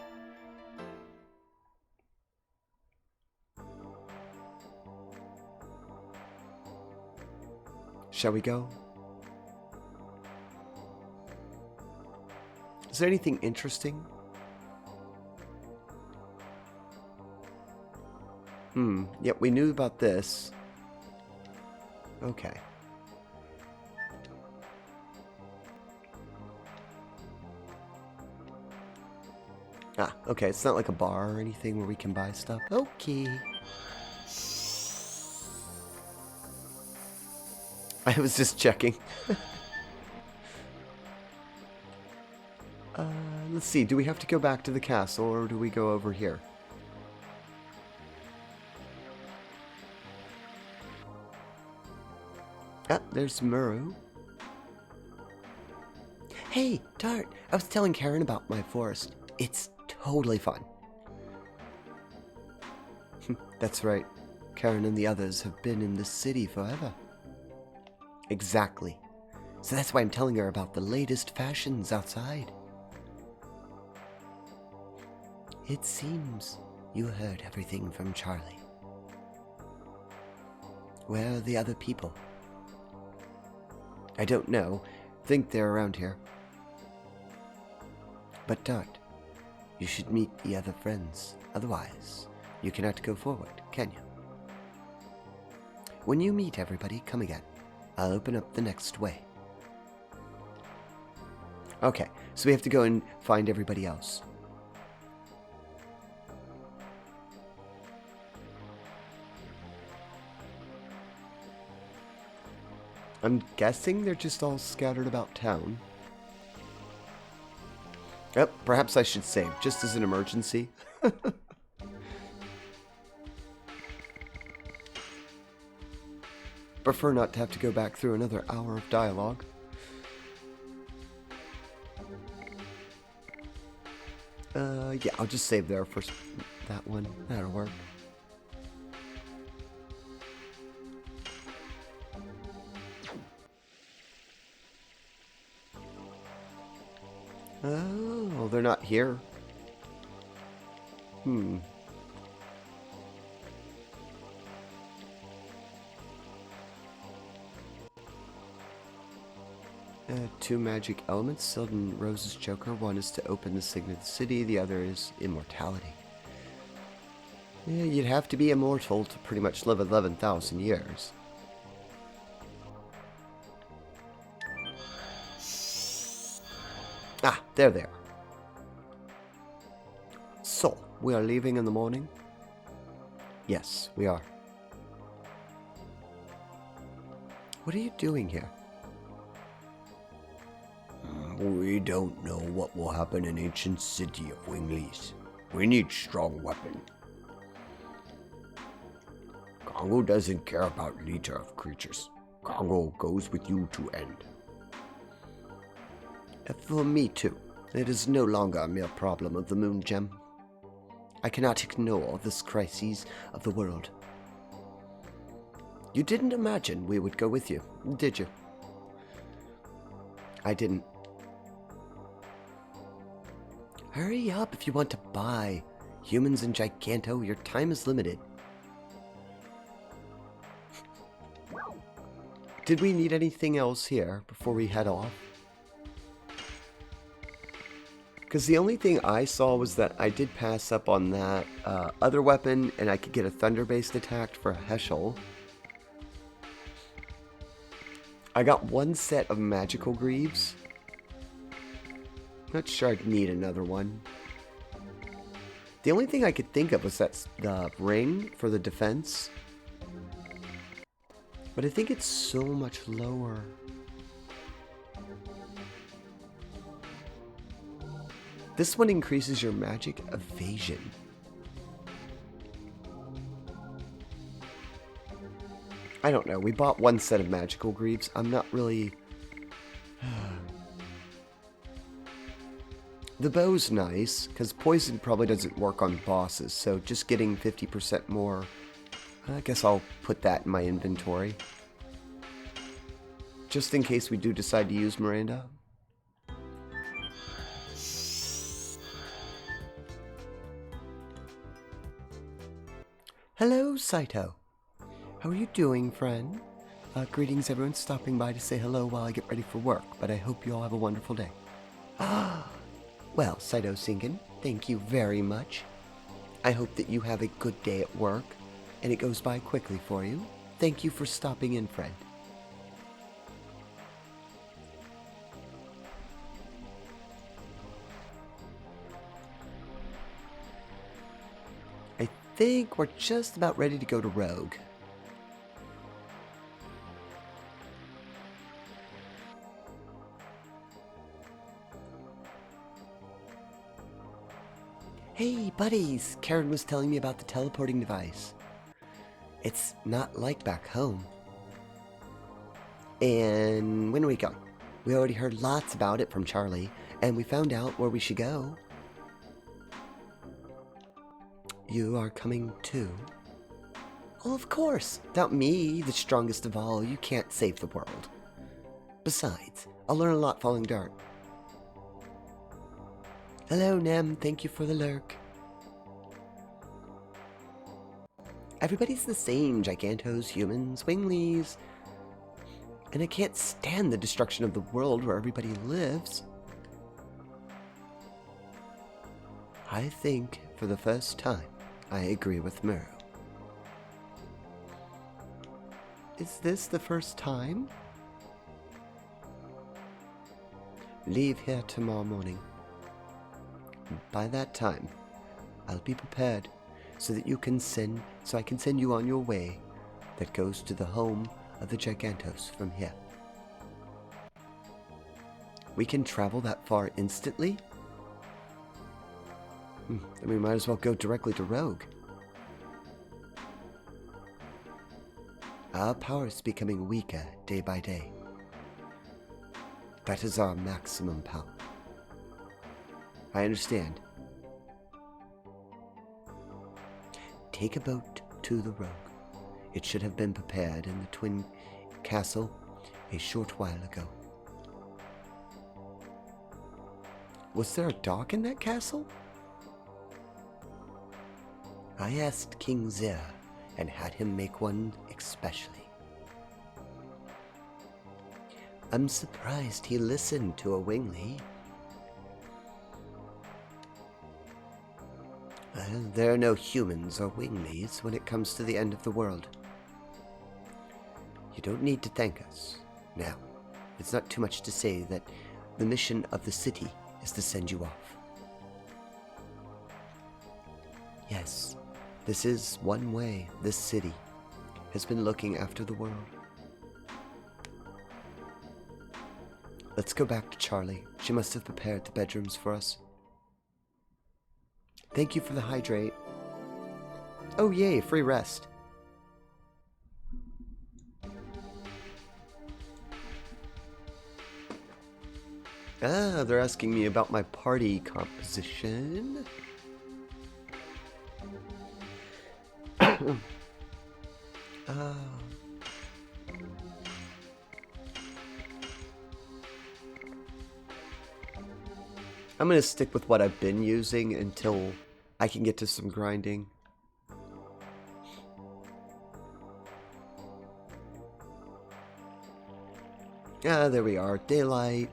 Shall we go? Is there anything interesting? Yep, we knew about this. Okay. Ah, okay, it's not like a bar or anything where we can buy stuff. Okay. I was just checking. Let's see, do we have to go back to the castle or do we go over here? Ah, there's Muru. Hey, Tart, I was telling Karen about my forest. It's totally fun. That's right. Karen and the others have been in the city forever. Exactly. So that's why I'm telling her about the latest fashions outside. It seems you heard everything from Charlie. Where are the other people? I don't know. Think they're around here. But Dart, you should meet the other friends. Otherwise, you cannot go forward, can you? When you meet everybody, come again. I'll open up the next way. Okay, so we have to go and find everybody else. I'm guessing they're just all scattered about town. Yep, perhaps I should save, just as an emergency. Prefer not to have to go back through another hour of dialogue. Yeah, I'll just save there for that one. That'll work. Oh, they're not here. Two magic elements sealed in Rose's choker. One is to open the signet of the city, the other is immortality. Yeah, you'd have to be immortal to pretty much live 11,000 years. Ah, there they are. So, we are leaving in the morning? Yes, we are. What are you doing here? We don't know what will happen in ancient city of Winglies. We need strong weapon. Congo doesn't care about litter of creatures. Congo goes with you to end. For me too. It is no longer a mere problem of the moon gem. I cannot ignore this crisis of the world. You didn't imagine we would go with you, did you? I didn't. Hurry up if you want to buy. Humans in Giganto, your time is limited. Did we need anything else here before we head off? Because the only thing I saw was that I did pass up on that other weapon, and I could get a thunder-based attack for Heschel. I got one set of magical greaves. Not sure I'd need another one. The only thing I could think of was that the ring for the defense. But I think it's so much lower. This one increases your magic evasion. I don't know. We bought one set of magical greaves. I'm not really... The bow's nice, because poison probably doesn't work on bosses, so just getting 50% more... I guess I'll put that in my inventory. Just in case we do decide to use Miranda. Hello, Saito. How are you doing, friend? Greetings, everyone stopping by to say hello while I get ready for work, but I hope you all have a wonderful day. Well, Saito Singen, thank you very much. I hope that you have a good day at work, and it goes by quickly for you. Thank you for stopping in, friend. I think we're just about ready to go to Rogue. Hey, buddies! Karen was telling me about the teleporting device. It's not like back home. And when are we going? We already heard lots about it from Charlie, and we found out where we should go. You are coming too? Oh, of course! Without me, the strongest of all, you can't save the world. Besides, I'll learn a lot falling dirt. Hello, Nem. Thank you for the lurk. Everybody's the same. Gigantos, humans, winglies. And I can't stand the destruction of the world where everybody lives. I think, for the first time, I agree with Muru. Is this the first time? Leave here tomorrow morning. By that time, I'll be prepared so that I can send you on your way that goes to the home of the Gigantos from here. We can travel that far instantly? Then we might as well go directly to Rogue. Our power is becoming weaker day by day. That is our maximum power. I understand. Take a boat to the Rogue. It should have been prepared in the Twin Castle a short while ago. Was there a dock in that castle? I asked King Zera and had him make one especially. I'm surprised he listened to a wingly. Well, there are no humans or winglies when it comes to the end of the world. You don't need to thank us. Now, it's not too much to say that the mission of the city is to send you off. Yes, this is one way this city has been looking after the world. Let's go back to Charlie. She must have prepared the bedrooms for us. Thank you for the hydrate. Oh yay, free rest. Ah, they're asking me about my party composition. I'm going to stick with what I've been using until I can get to some grinding. Ah, there we are. Daylight.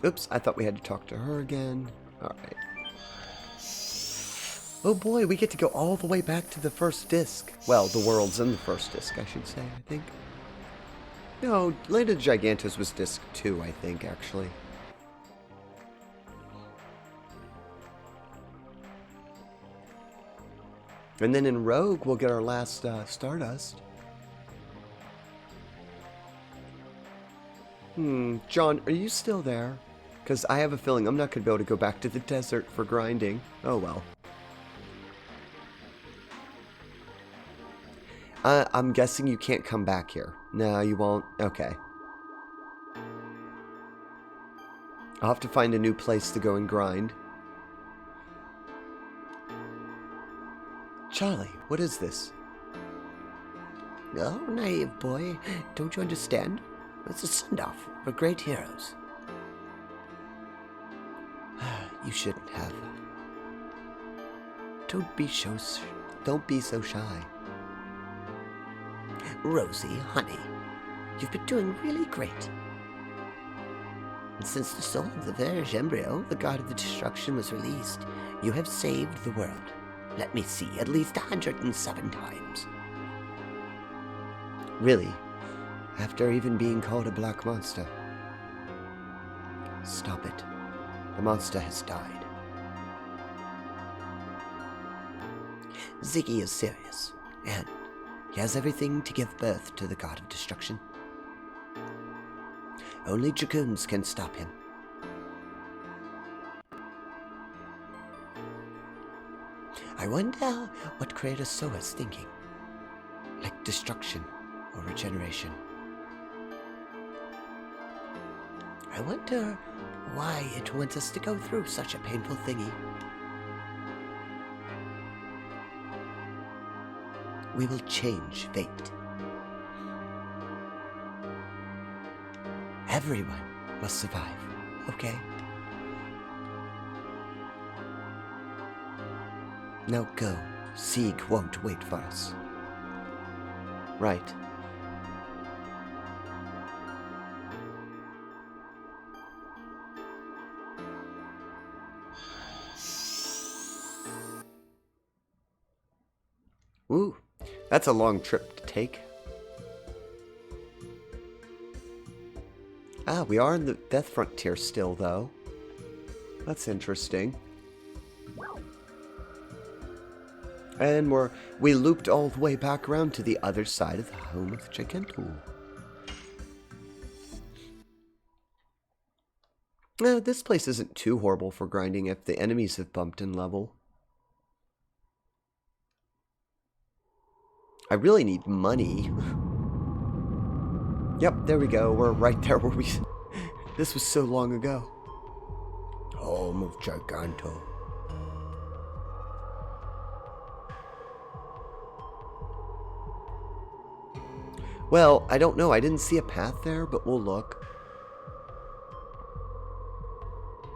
Oops, I thought we had to talk to her again. Alright. Oh boy, we get to go all the way back to the first disc. Well, the world's in the first disc, I should say, I think. No, Land of the Gigantos was disc 2, I think, actually. And then in Rogue, we'll get our last Stardust. John, are you still there? Because I have a feeling I'm not going to be able to go back to the desert for grinding. Oh well. I'm guessing you can't come back here. No, you won't? Okay. I'll have to find a new place to go and grind. Charlie, what is this? Oh, naive boy. Don't you understand? It's a send-off for great heroes. You shouldn't have. Don't be so shy. Rosie, honey, you've been doing really great. And since the soul of the Verge embryo, the god of the destruction, was released, you have saved the world. Let me see, at least 107 times. Really? After even being called a black monster? Stop it. The monster has died. Ziggy is serious, and he has everything to give birth to the god of destruction. Only Dragoons can stop him. I wonder what Creator Soa is thinking. Like destruction or regeneration. I wonder why it wants us to go through such a painful thingy. We will change fate. Everyone must survive, okay? Now go. Sieg won't wait for us. Right. Ooh, that's a long trip to take. Ah, we are in the Death Frontier still, though. That's interesting. And we looped all the way back around to the other side of the home of Gigantor. This place isn't too horrible for grinding if the enemies have bumped in level. I really need money. Yep, there we go. We're right there where we... This was so long ago. Home of Gigantor. Well, I don't know. I didn't see a path there, but we'll look.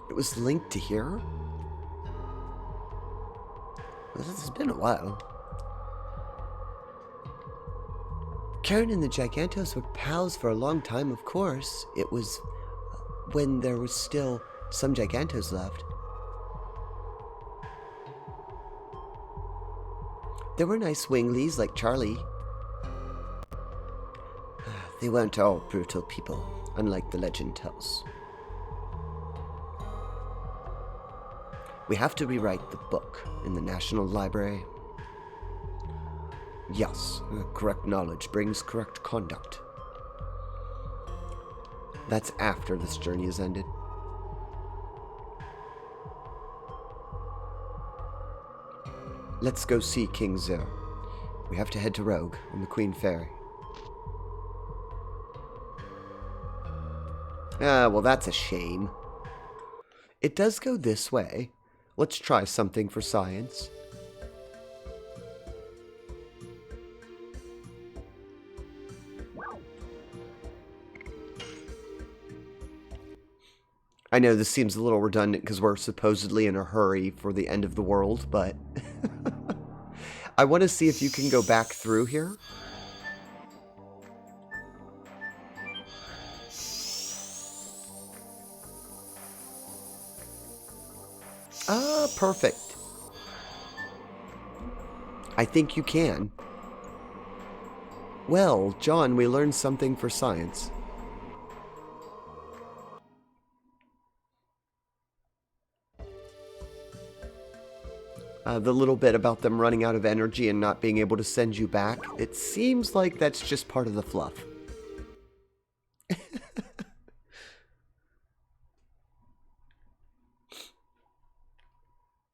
It was linked to here? This has been a while. Karen and the Gigantos were pals for a long time, of course. It was when there was still some Gigantos left. There were nice winglies like Charlie. They weren't all brutal people, unlike the legend tells. We have to rewrite the book in the National Library. Yes, correct knowledge brings correct conduct. That's after this journey is ended. Let's go see King Zer. We have to head to Rogue on the Queen Ferry. Ah, well, that's a shame. It does go this way. Let's try something for science. I know this seems a little redundant because we're supposedly in a hurry for the end of the world, but I want to see if you can go back through here. perfect. I think you can. Well, John, we learned something for science. The little bit about them running out of energy and not being able to send you back, it seems like that's just part of the fluff.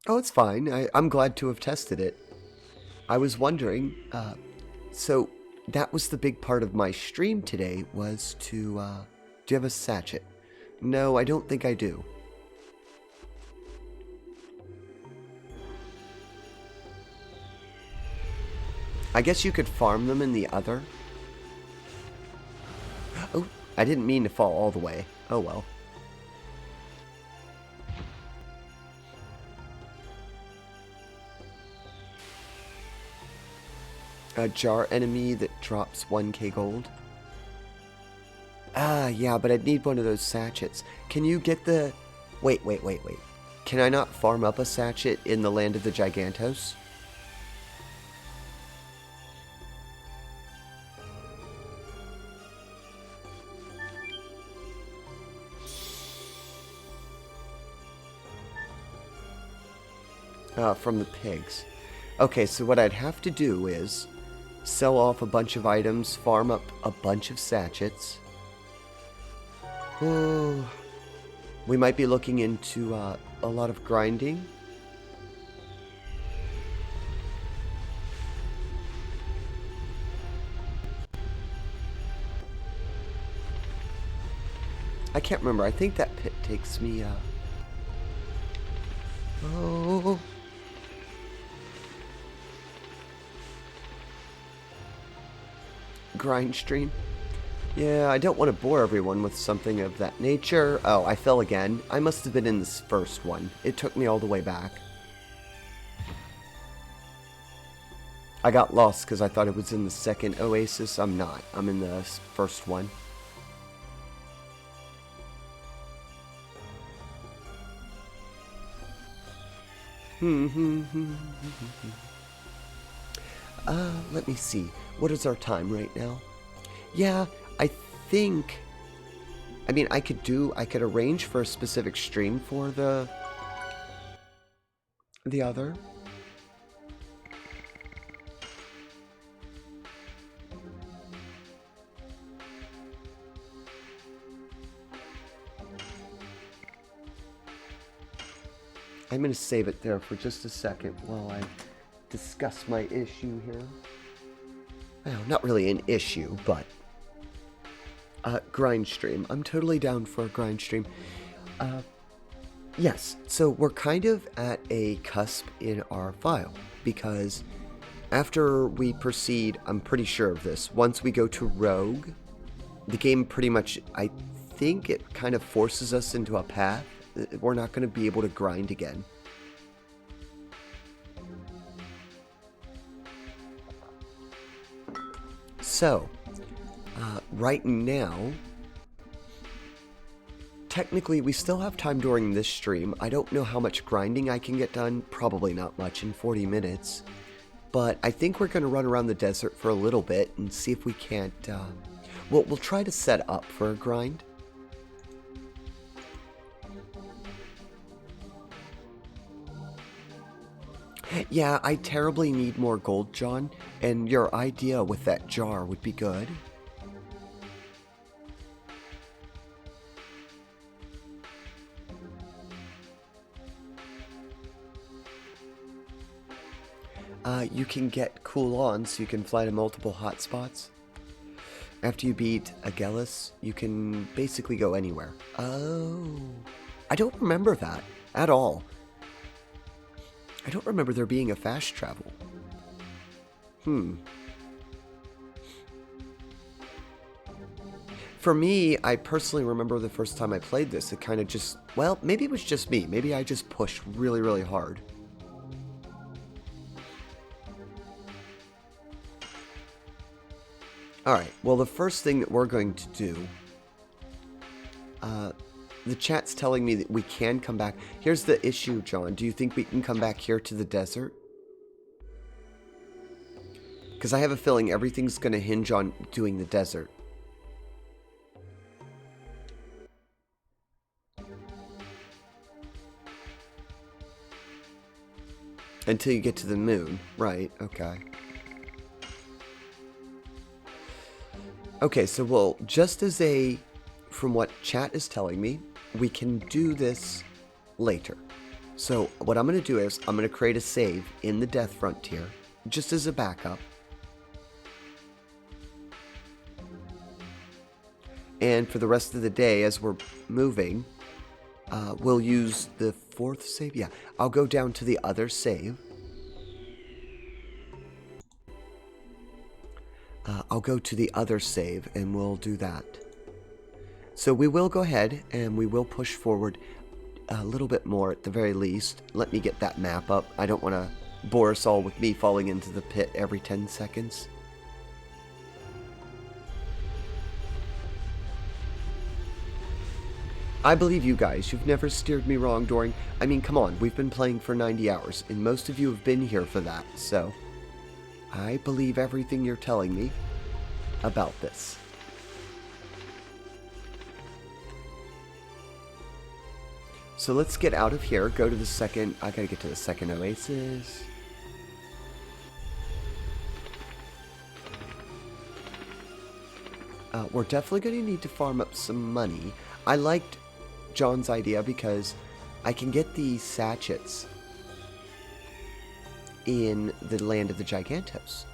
Oh, it's fine. I'm glad to have tested it. I was wondering, so that was the big part of my stream today, was to, do you have a sachet? No, I don't think I do. I guess you could farm them in the other. Oh, I didn't mean to fall all the way. Oh well. A jar enemy that drops 1k gold. Ah, yeah, but I'd need one of those sachets. Can you get the... Wait. Can I not farm up a sachet in the land of the Gigantos? From the pigs. Okay, so what I'd have to do is sell off a bunch of items, farm up a bunch of sachets. Oh, we might be looking into a lot of grinding. I can't remember. I think that pit takes me, oh... grind stream. Yeah, I don't want to bore everyone with something of that nature. Oh, I fell again. I must have been in this first one. It took me all the way back. I got lost because I thought it was in the second oasis. I'm not. I'm in the first one. Let me see. What is our time right now? Yeah, I think... I mean, I could arrange for a specific stream for the other. I'm going to save it there for just a second while I discuss my issue here. Well, not really an issue, but grind stream. I'm totally down for a grind stream. Yes, so we're kind of at a cusp in our file, because after we proceed, I'm pretty sure of this, once we go to Rogue, the game pretty much, I think it kind of forces us into a path. We're not going to be able to grind again. So, right now, technically we still have time during this stream. I don't know how much grinding I can get done, probably not much in 40 minutes. But I think we're going to run around the desert for a little bit and see if we can't, we'll try to set up for a grind. Yeah, I terribly need more gold, John, and your idea with that jar would be good. You can get cool on, so you can fly to multiple hotspots. After you beat Agellis, you can basically go anywhere. Oh, I don't remember that at all. I don't remember there being a fast travel. For me, I personally remember the first time I played this, it kind of just, well, maybe it was just me. Maybe I just pushed really, really hard. Alright, well, the first thing that we're going to do, the chat's telling me that we can come back. Here's the issue, John. Do you think we can come back here to the desert? Because I have a feeling everything's going to hinge on doing the desert. Until you get to the moon. Right, okay. Okay, so well, just as a... From what chat is telling me, we can do this later. So what I'm going to do is I'm going to create a save in the Death Frontier, just as a backup. And for the rest of the day, as we're moving, we'll use the 4th save. Yeah, I'll go down to the other save. I'll go to the other save and we'll do that. So we will go ahead and we will push forward a little bit more at the very least. Let me get that map up. I don't want to bore us all with me falling into the pit every 10 seconds. I believe you guys. You've never steered me wrong during... I mean, come on. We've been playing for 90 hours, and most of you have been here for that, so... I believe everything you're telling me about this. So let's get out of here, go to the second... I gotta get to the second oasis. We're definitely gonna need to farm up some money. I liked John's idea because I can get the sachets in the land of the Gigantos.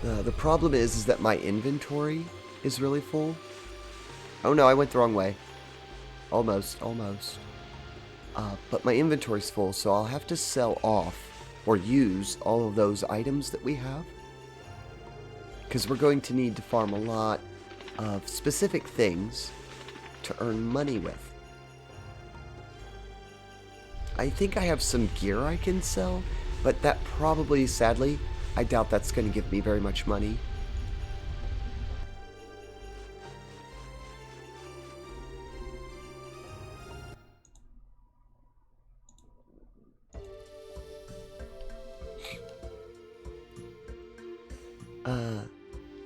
The problem is that my inventory is really full. Oh no, I went the wrong way. Almost. But my inventory's full, so I'll have to sell off or use all of those items that we have. Because we're going to need to farm a lot of specific things to earn money with. I think I have some gear I can sell, but that probably, sadly, I doubt that's going to give me very much money.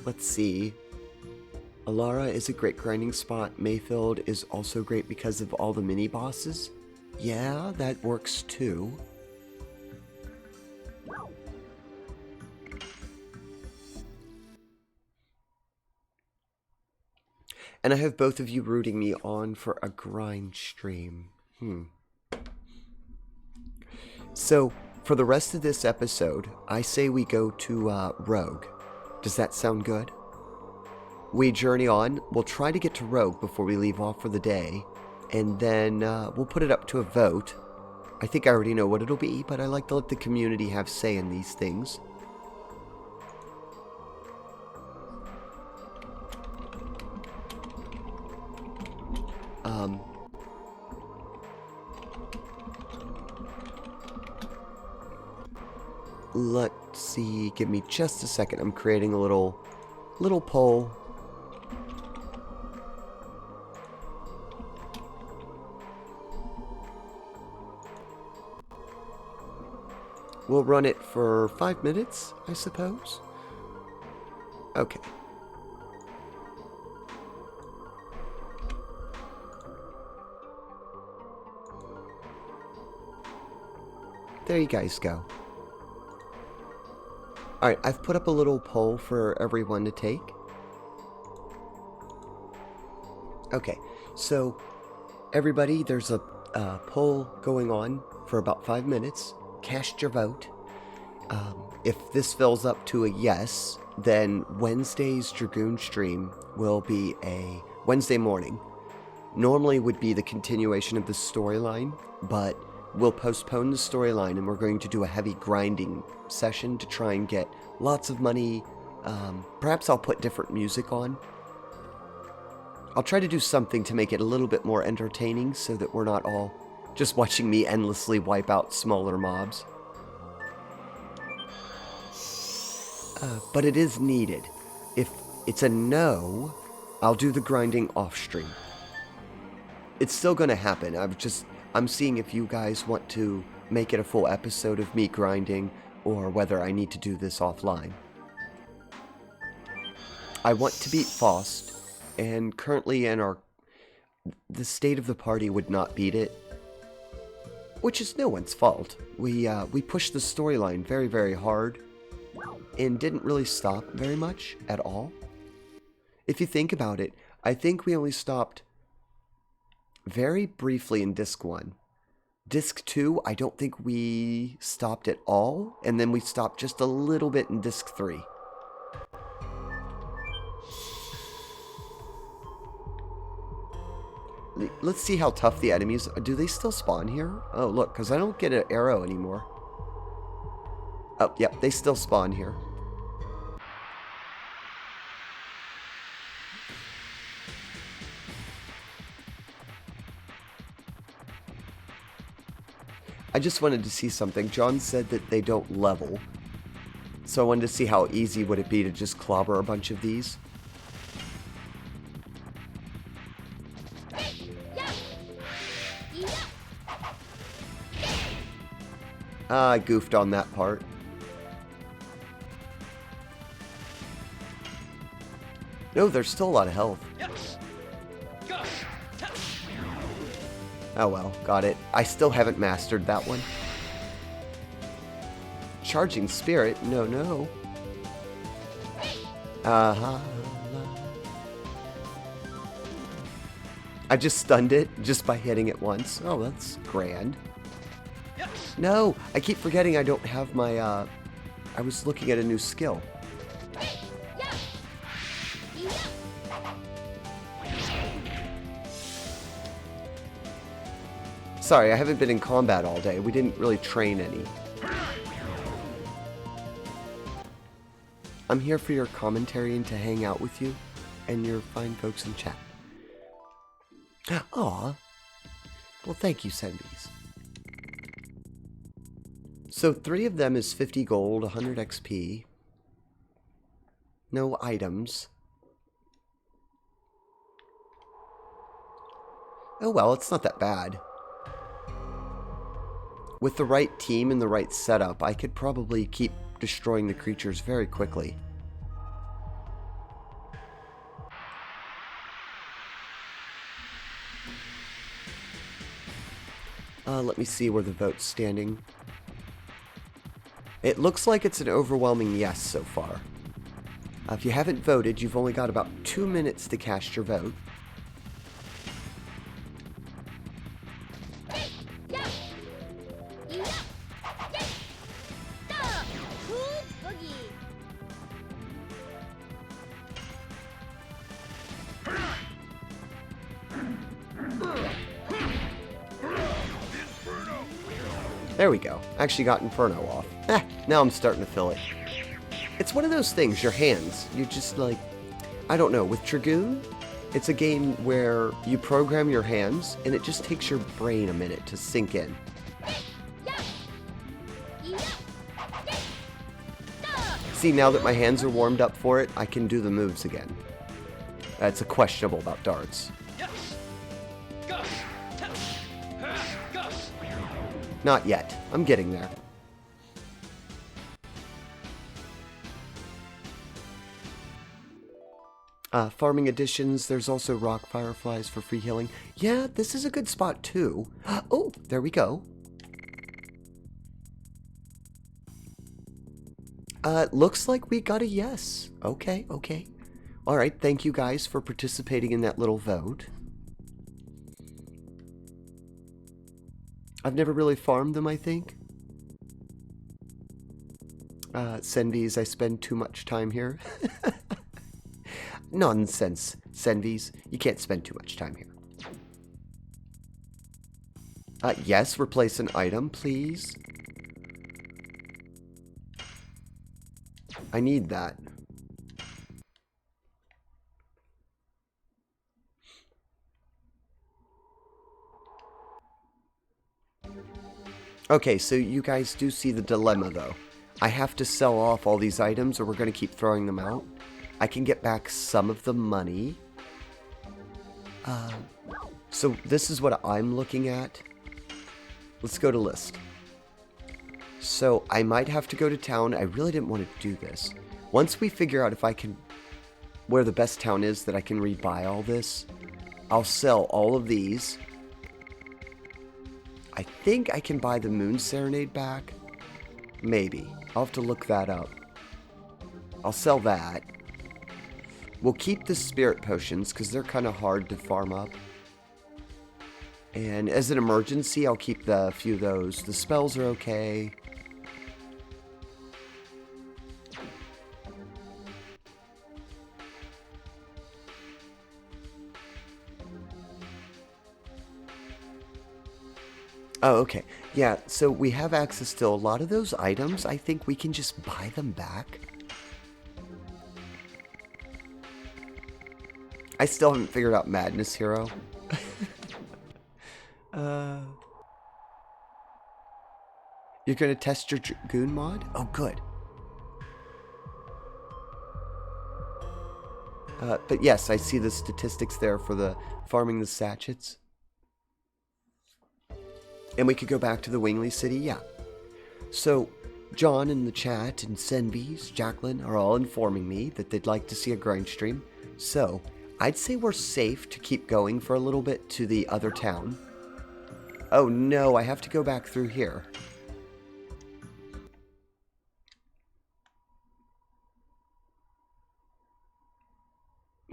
Let's see. Alara is a great grinding spot. Mayfield is also great because of all the mini bosses. Yeah, that works too. And I have both of you rooting me on for a grind stream. So, for the rest of this episode, I say we go to Rogue. Does that sound good? We journey on. We'll try to get to Rogue before we leave off for the day. And then we'll put it up to a vote. I think I already know what it'll be, but I like to let the community have say in these things. Let's see. Give me just a second. I'm creating a little poll. We'll run it for 5 minutes, I suppose. Okay. There you guys go. Alright, I've put up a little poll for everyone to take. Okay, so everybody, there's a poll going on for about 5 minutes. Cast your vote. If this fills up to a yes, then Wednesday's Dragoon stream will be a Wednesday morning. Normally would be the continuation of the storyline, but we'll postpone the storyline and we're going to do a heavy grinding session to try and get lots of money. Perhaps I'll put different music on. I'll try to do something to make it a little bit more entertaining so that we're not all just watching me endlessly wipe out smaller mobs. But it is needed. If it's a no, I'll do the grinding off stream. it's still going to happen. I'm seeing if you guys want to make it a full episode of me grinding, or whether I need to do this offline. I want to beat Faust, and currently the state of the party would not beat it, which is no one's fault. We pushed the storyline very, very hard, and didn't really stop very much at all. If you think about it, I think we only stopped very briefly in Disc 1. Disc 2, I don't think we stopped at all, and then we stopped just a little bit in Disc 3. Let's see how tough the enemies are. Do they still spawn here? Oh, look, because I don't get an arrow anymore. Oh, yep, they still spawn here. I just wanted to see something. John said that they don't level. So I wanted to see how easy would it be to just clobber a bunch of these. I goofed on that part. No, there's still a lot of health. Oh well, got it. I still haven't mastered that one. Charging Spirit? No. I just stunned it just by hitting it once. Oh, that's grand. No, I keep forgetting I don't have my, I was looking at a new skill. Sorry, I haven't been in combat all day. We didn't really train any. I'm here for your commentary and to hang out with you and your fine folks in chat. Aw. Well, thank you, Senbis. So 3 of them is 50 gold, 100 XP. No items. Oh well, it's not that bad. With the right team and the right setup, I could probably keep destroying the creatures very quickly. Let me see where the vote's standing. It looks like it's an overwhelming yes so far. If you haven't voted, you've only got about 2 minutes to cast your vote. There we go. Actually got Inferno off. Now I'm starting to feel it. It's one of those things, your hands, you just like, I don't know, with Dragoon, it's a game where you program your hands and it just takes your brain a minute to sink in. See, now that my hands are warmed up for it, I can do the moves again. That's a questionable about darts. Not yet. I'm getting there. Farming additions, there's also rock fireflies for free healing. Yeah, this is a good spot too. Oh, there we go. Looks like we got a yes. Okay. Alright, thank you guys for participating in that little vote. I've never really farmed them, I think. Senvis, I spend too much time here. Nonsense, Senvis. You can't spend too much time here. Yes, replace an item, please. I need that. Okay, so you guys do see the dilemma, though. I have to sell off all these items or we're going to keep throwing them out. I can get back some of the money. So this is what I'm looking at. Let's go to list. So I might have to go to town. I really didn't want to do this. Once we figure out if I can, where the best town is that I can rebuy all this, I'll sell all of these. I think I can buy the Moon Serenade back. Maybe. I'll have to look that up. I'll sell that. We'll keep the Spirit Potions because they're kind of hard to farm up. And as an emergency, I'll keep the few of those. The spells are okay. Oh, okay. Yeah, so we have access to a lot of those items. I think we can just buy them back. I still haven't figured out Madness Hero. You're going to test your Dragoon mod? Oh, good. But yes, I see the statistics there for the farming the sachets. And we could go back to the Wingley City, yeah. So, John in the chat and Senbees, Jacqueline are all informing me that they'd like to see a grind stream. So, I'd say we're safe to keep going for a little bit to the other town. Oh no, I have to go back through here.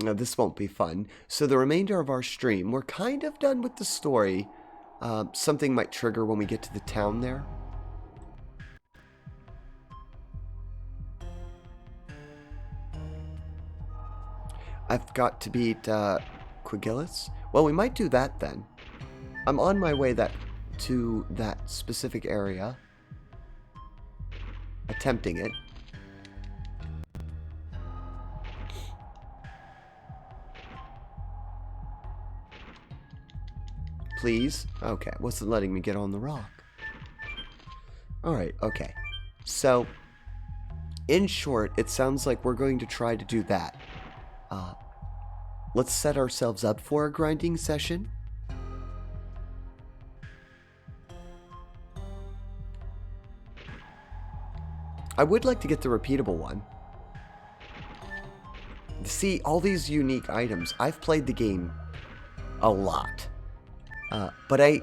No, this won't be fun. So the remainder of our stream, we're kind of done with the story. Something might trigger when we get to the town there. I've got to beat Quigillis. Well, we might do that then. I'm on my way to that specific area. Attempting it. Please? Okay, wasn't letting me get on the rock. Alright, okay. So, in short, it sounds like we're going to try to do that. Let's set ourselves up for a grinding session. I would like to get the repeatable one. See, all these unique items. I've played the game a lot. But I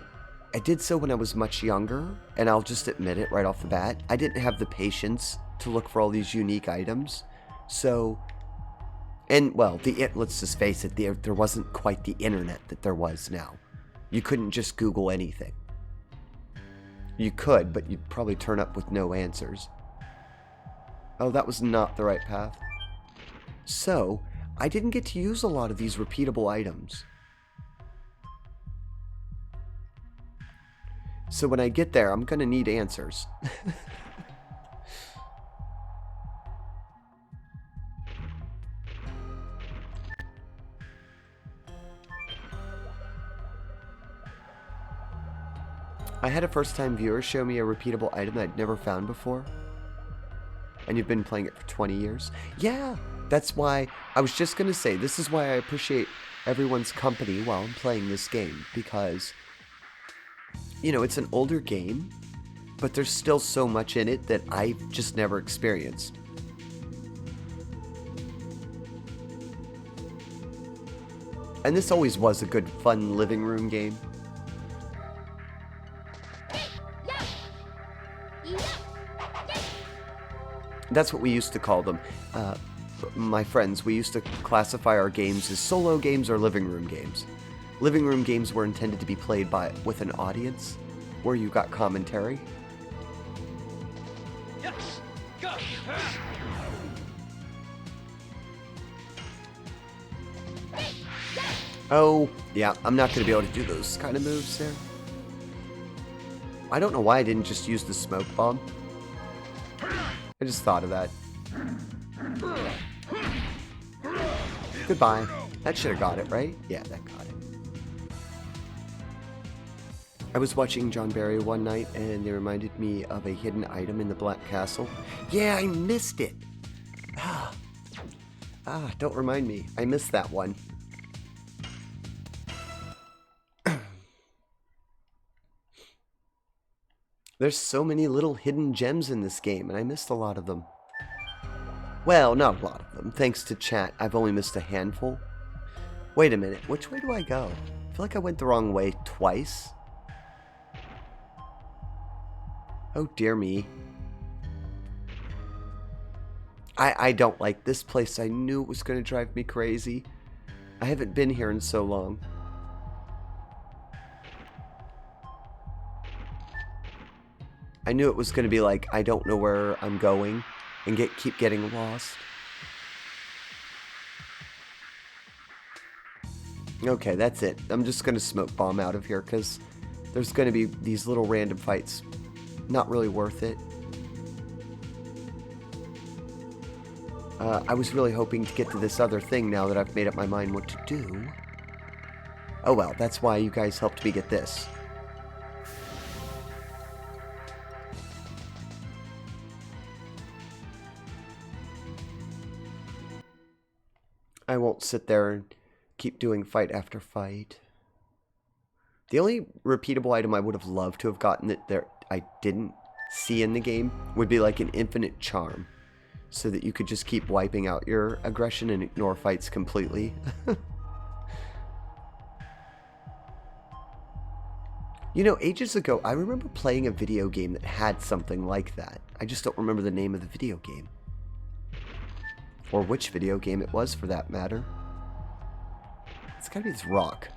did so when I was much younger, and I'll just admit it right off the bat. I didn't have the patience to look for all these unique items. So, and well, let's just face it, there wasn't quite the internet that there was now. You couldn't just Google anything. You could, but you'd probably turn up with no answers. Oh, that was not the right path. So, I didn't get to use a lot of these repeatable items. So when I get there, I'm gonna need answers. I had a first-time viewer show me a repeatable item that I'd never found before. And you've been playing it for 20 years? Yeah, that's why I was just gonna say, this is why I appreciate everyone's company while I'm playing this game, because you know, it's an older game, but there's still so much in it that I've just never experienced. And this always was a good, fun living room game. That's what we used to call them. My friends, we used to classify our games as solo games or living room games. Living room games were intended to be played with an audience, where you got commentary. Oh, yeah, I'm not going to be able to do those kind of moves there. I don't know why I didn't just use the smoke bomb. I just thought of that. Goodbye. That should have got it, right? Yeah, that got it. I was watching John Barry one night, and they reminded me of a hidden item in the Black Castle. Yeah, I missed it! Don't remind me. I missed that one. There's so many little hidden gems in this game, and I missed a lot of them. Well, not a lot of them. Thanks to chat, I've only missed a handful. Wait a minute, which way do I go? I feel like I went the wrong way twice. Oh dear me. I don't like this place. I knew it was going to drive me crazy. I haven't been here in so long. I knew it was going to be like, I don't know where I'm going, and keep getting lost. Okay, that's it. I'm just going to smoke bomb out of here, because there's going to be these little random fights. Not really worth it. I was really hoping to get to this other thing now that I've made up my mind what to do. Oh well, that's why you guys helped me get this. I won't sit there and keep doing fight after fight. The only repeatable item I would have loved to have gotten that I didn't see in the game would be like an infinite charm, so that you could just keep wiping out your aggression and ignore fights completely. You know, ages ago, I remember playing a video game that had something like that. I just don't remember the name of the video game. Or which video game it was, for that matter. It's gotta be this rock.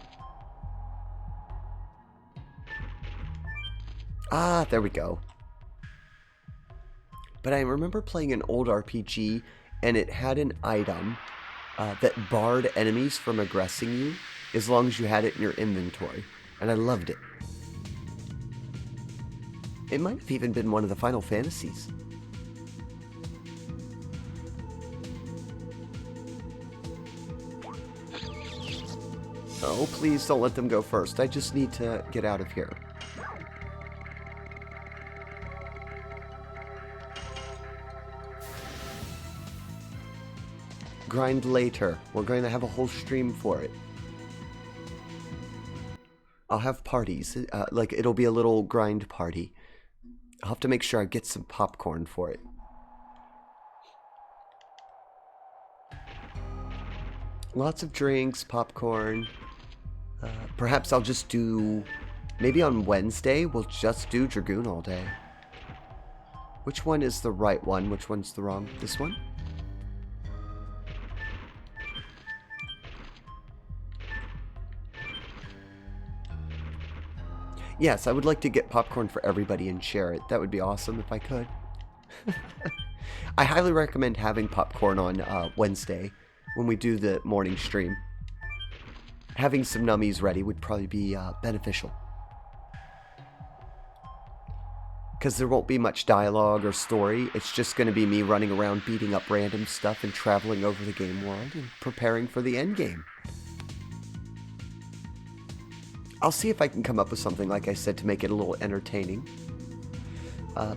Ah, there we go. But I remember playing an old RPG, and it had an item that barred enemies from aggressing you as long as you had it in your inventory. And I loved it. It might have even been one of the Final Fantasies. Oh, please don't let them go first. I just need to get out of here. Grind later. We're going to have a whole stream for it. I'll have parties. Like, it'll be a little grind party. I'll have to make sure I get some popcorn for it. Lots of drinks, popcorn. Perhaps I'll just do... Maybe on Wednesday, we'll just do Dragoon all day. Which one is the right one? Which one's the wrong? This one? Yes, I would like to get popcorn for everybody and share it. That would be awesome if I could. I highly recommend having popcorn on Wednesday when we do the morning stream. Having some nummies ready would probably be beneficial. Because there won't be much dialogue or story. It's just going to be me running around beating up random stuff and traveling over the game world and preparing for the end game. I'll see if I can come up with something, like I said, to make it a little entertaining.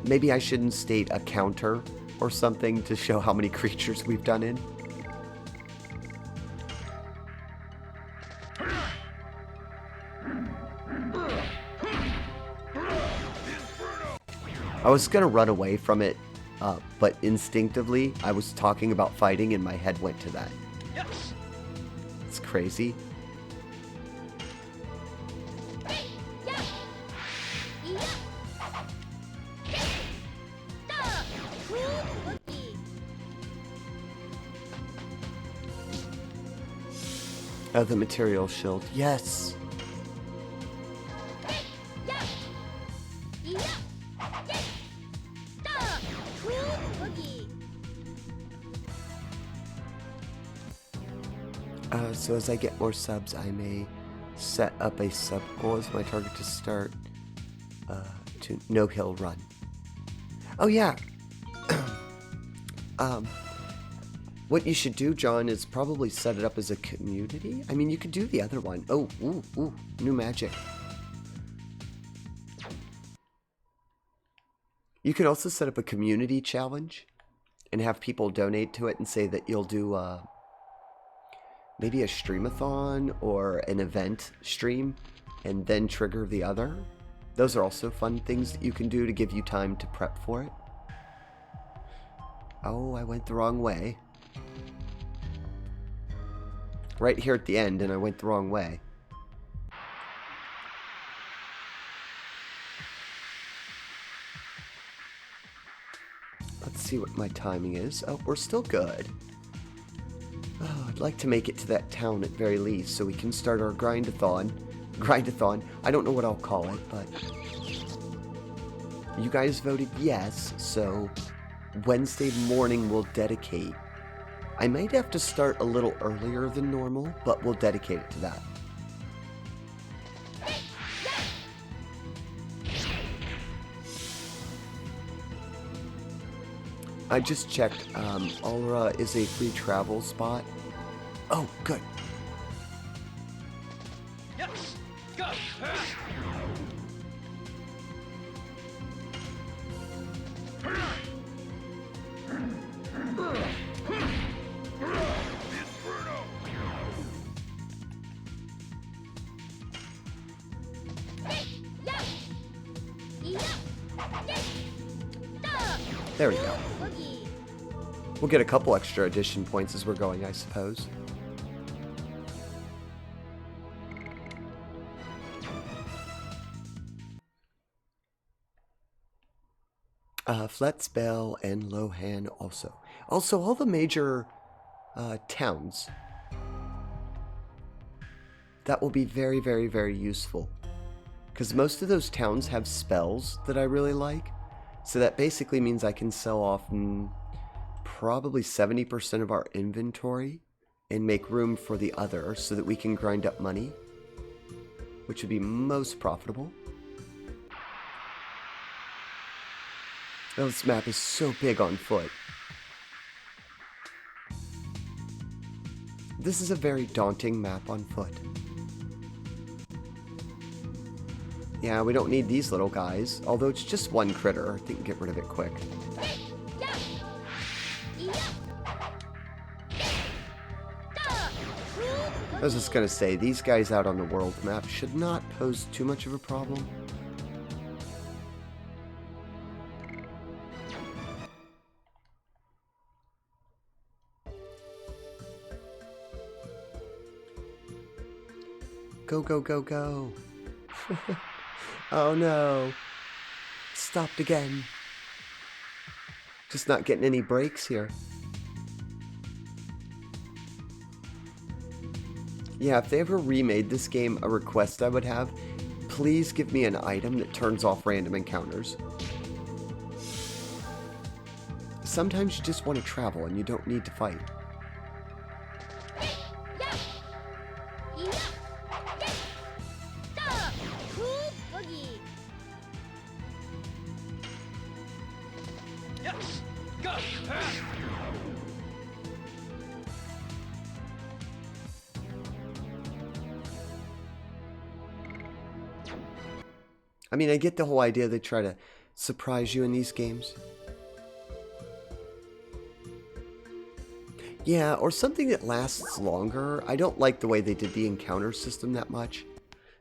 Maybe I should instate a counter or something to show how many creatures we've done in. I was going to run away from it, but instinctively I was talking about fighting and my head went to that. It's crazy. Oh, the material shield. Yes! So as I get more subs, I may set up a sub goal as my target to start to no-hill run. Oh yeah! What you should do, John, is probably set it up as a community. I mean, you could do the other one. Oh, ooh, new magic. You could also set up a community challenge and have people donate to it and say that you'll do maybe a streamathon or an event stream and then trigger the other. Those are also fun things that you can do to give you time to prep for it. Oh, I went the wrong way. Right here at the end, and I went the wrong way. Let's see what my timing is. Oh, we're still good. Oh, I'd like to make it to that town at very least so we can start our grindathon. Grindathon. I don't know what I'll call it, but you guys voted yes, so Wednesday morning we'll dedicate. I might have to start a little earlier than normal, but we'll dedicate it to that. I just checked, Aura is a free travel spot. Oh, good. Yes, go. There we go. We'll get a couple extra addition points as we're going, I suppose. Fletzbell and Lohan also. Also, all the major towns. That will be very, very, very useful. Because most of those towns have spells that I really like. So that basically means I can sell off probably 70% of our inventory and make room for the other so that we can grind up money, which would be most profitable. Oh, this map is so big on foot. This is a very daunting map on foot. Yeah, we don't need these little guys, although it's just one critter. I think get rid of it quick. I was just gonna say, these guys out on the world map should not pose too much of a problem. Go, go, go, go. Oh no. Stopped again. Just not getting any breaks here. Yeah, if they ever remade this game, a request I would have, please give me an item that turns off random encounters. Sometimes you just want to travel and you don't need to fight. I mean, I get the whole idea they try to surprise you in these games. Yeah, or something that lasts longer. I don't like the way they did the encounter system that much.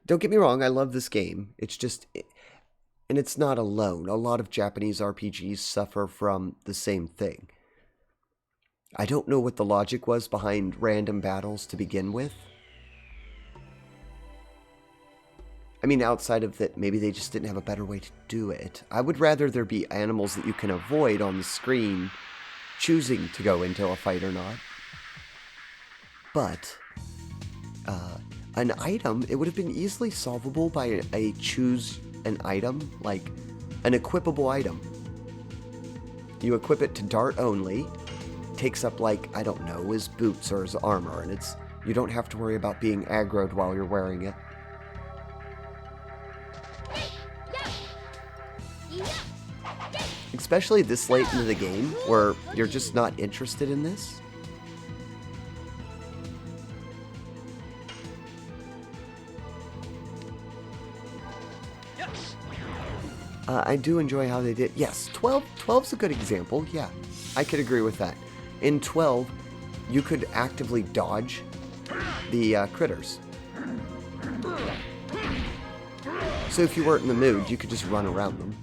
Don't get me wrong, I love this game. It's just... And it's not alone. A lot of Japanese RPGs suffer from the same thing. I don't know what the logic was behind random battles to begin with. I mean, outside of that, maybe they just didn't have a better way to do it. I would rather there be animals that you can avoid on the screen, choosing to go into a fight or not. But, an item, it would have been easily solvable by a choose an item, like an equipable item. You equip it to dart only, takes up like, I don't know, his boots or his armor, and you don't have to worry about being aggroed while you're wearing it. Especially this late into the game, where you're just not interested in this. I do enjoy how they did. Yes, 12's a good example. Yeah, I could agree with that. In 12, you could actively dodge the critters. So if you weren't in the mood, you could just run around them.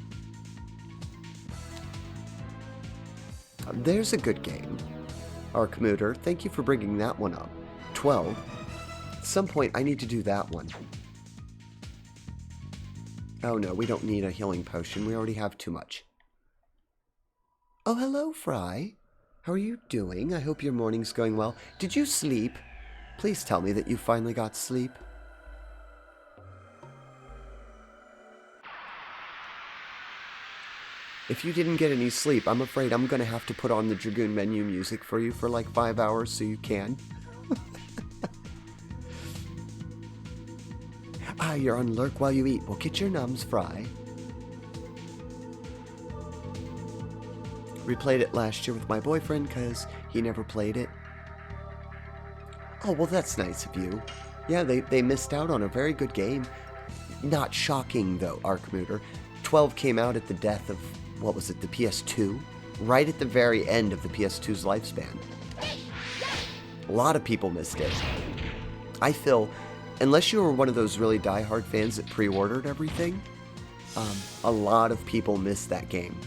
There's a good game. Archmooter, thank you for bringing that one up. 12. At some point, I need to do that one. Oh no, we don't need a healing potion. We already have too much. Oh, hello, Fry. How are you doing? I hope your morning's going well. Did you sleep? Please tell me that you finally got sleep. If you didn't get any sleep, I'm afraid I'm going to have to put on the Dragoon menu music for you for like 5 hours so you can. Ah, you're on lurk while you eat. Well, get your nums, Fry. Replayed it last year with my boyfriend because he never played it. Oh, well, that's nice of you. Yeah, they missed out on a very good game. Not shocking, though, Archmooter. 12 came out at the death of, what was it, the PS2? Right at the very end of the PS2's lifespan. A lot of people missed it. I feel, unless you were one of those really diehard fans that pre-ordered everything, a lot of people missed that game.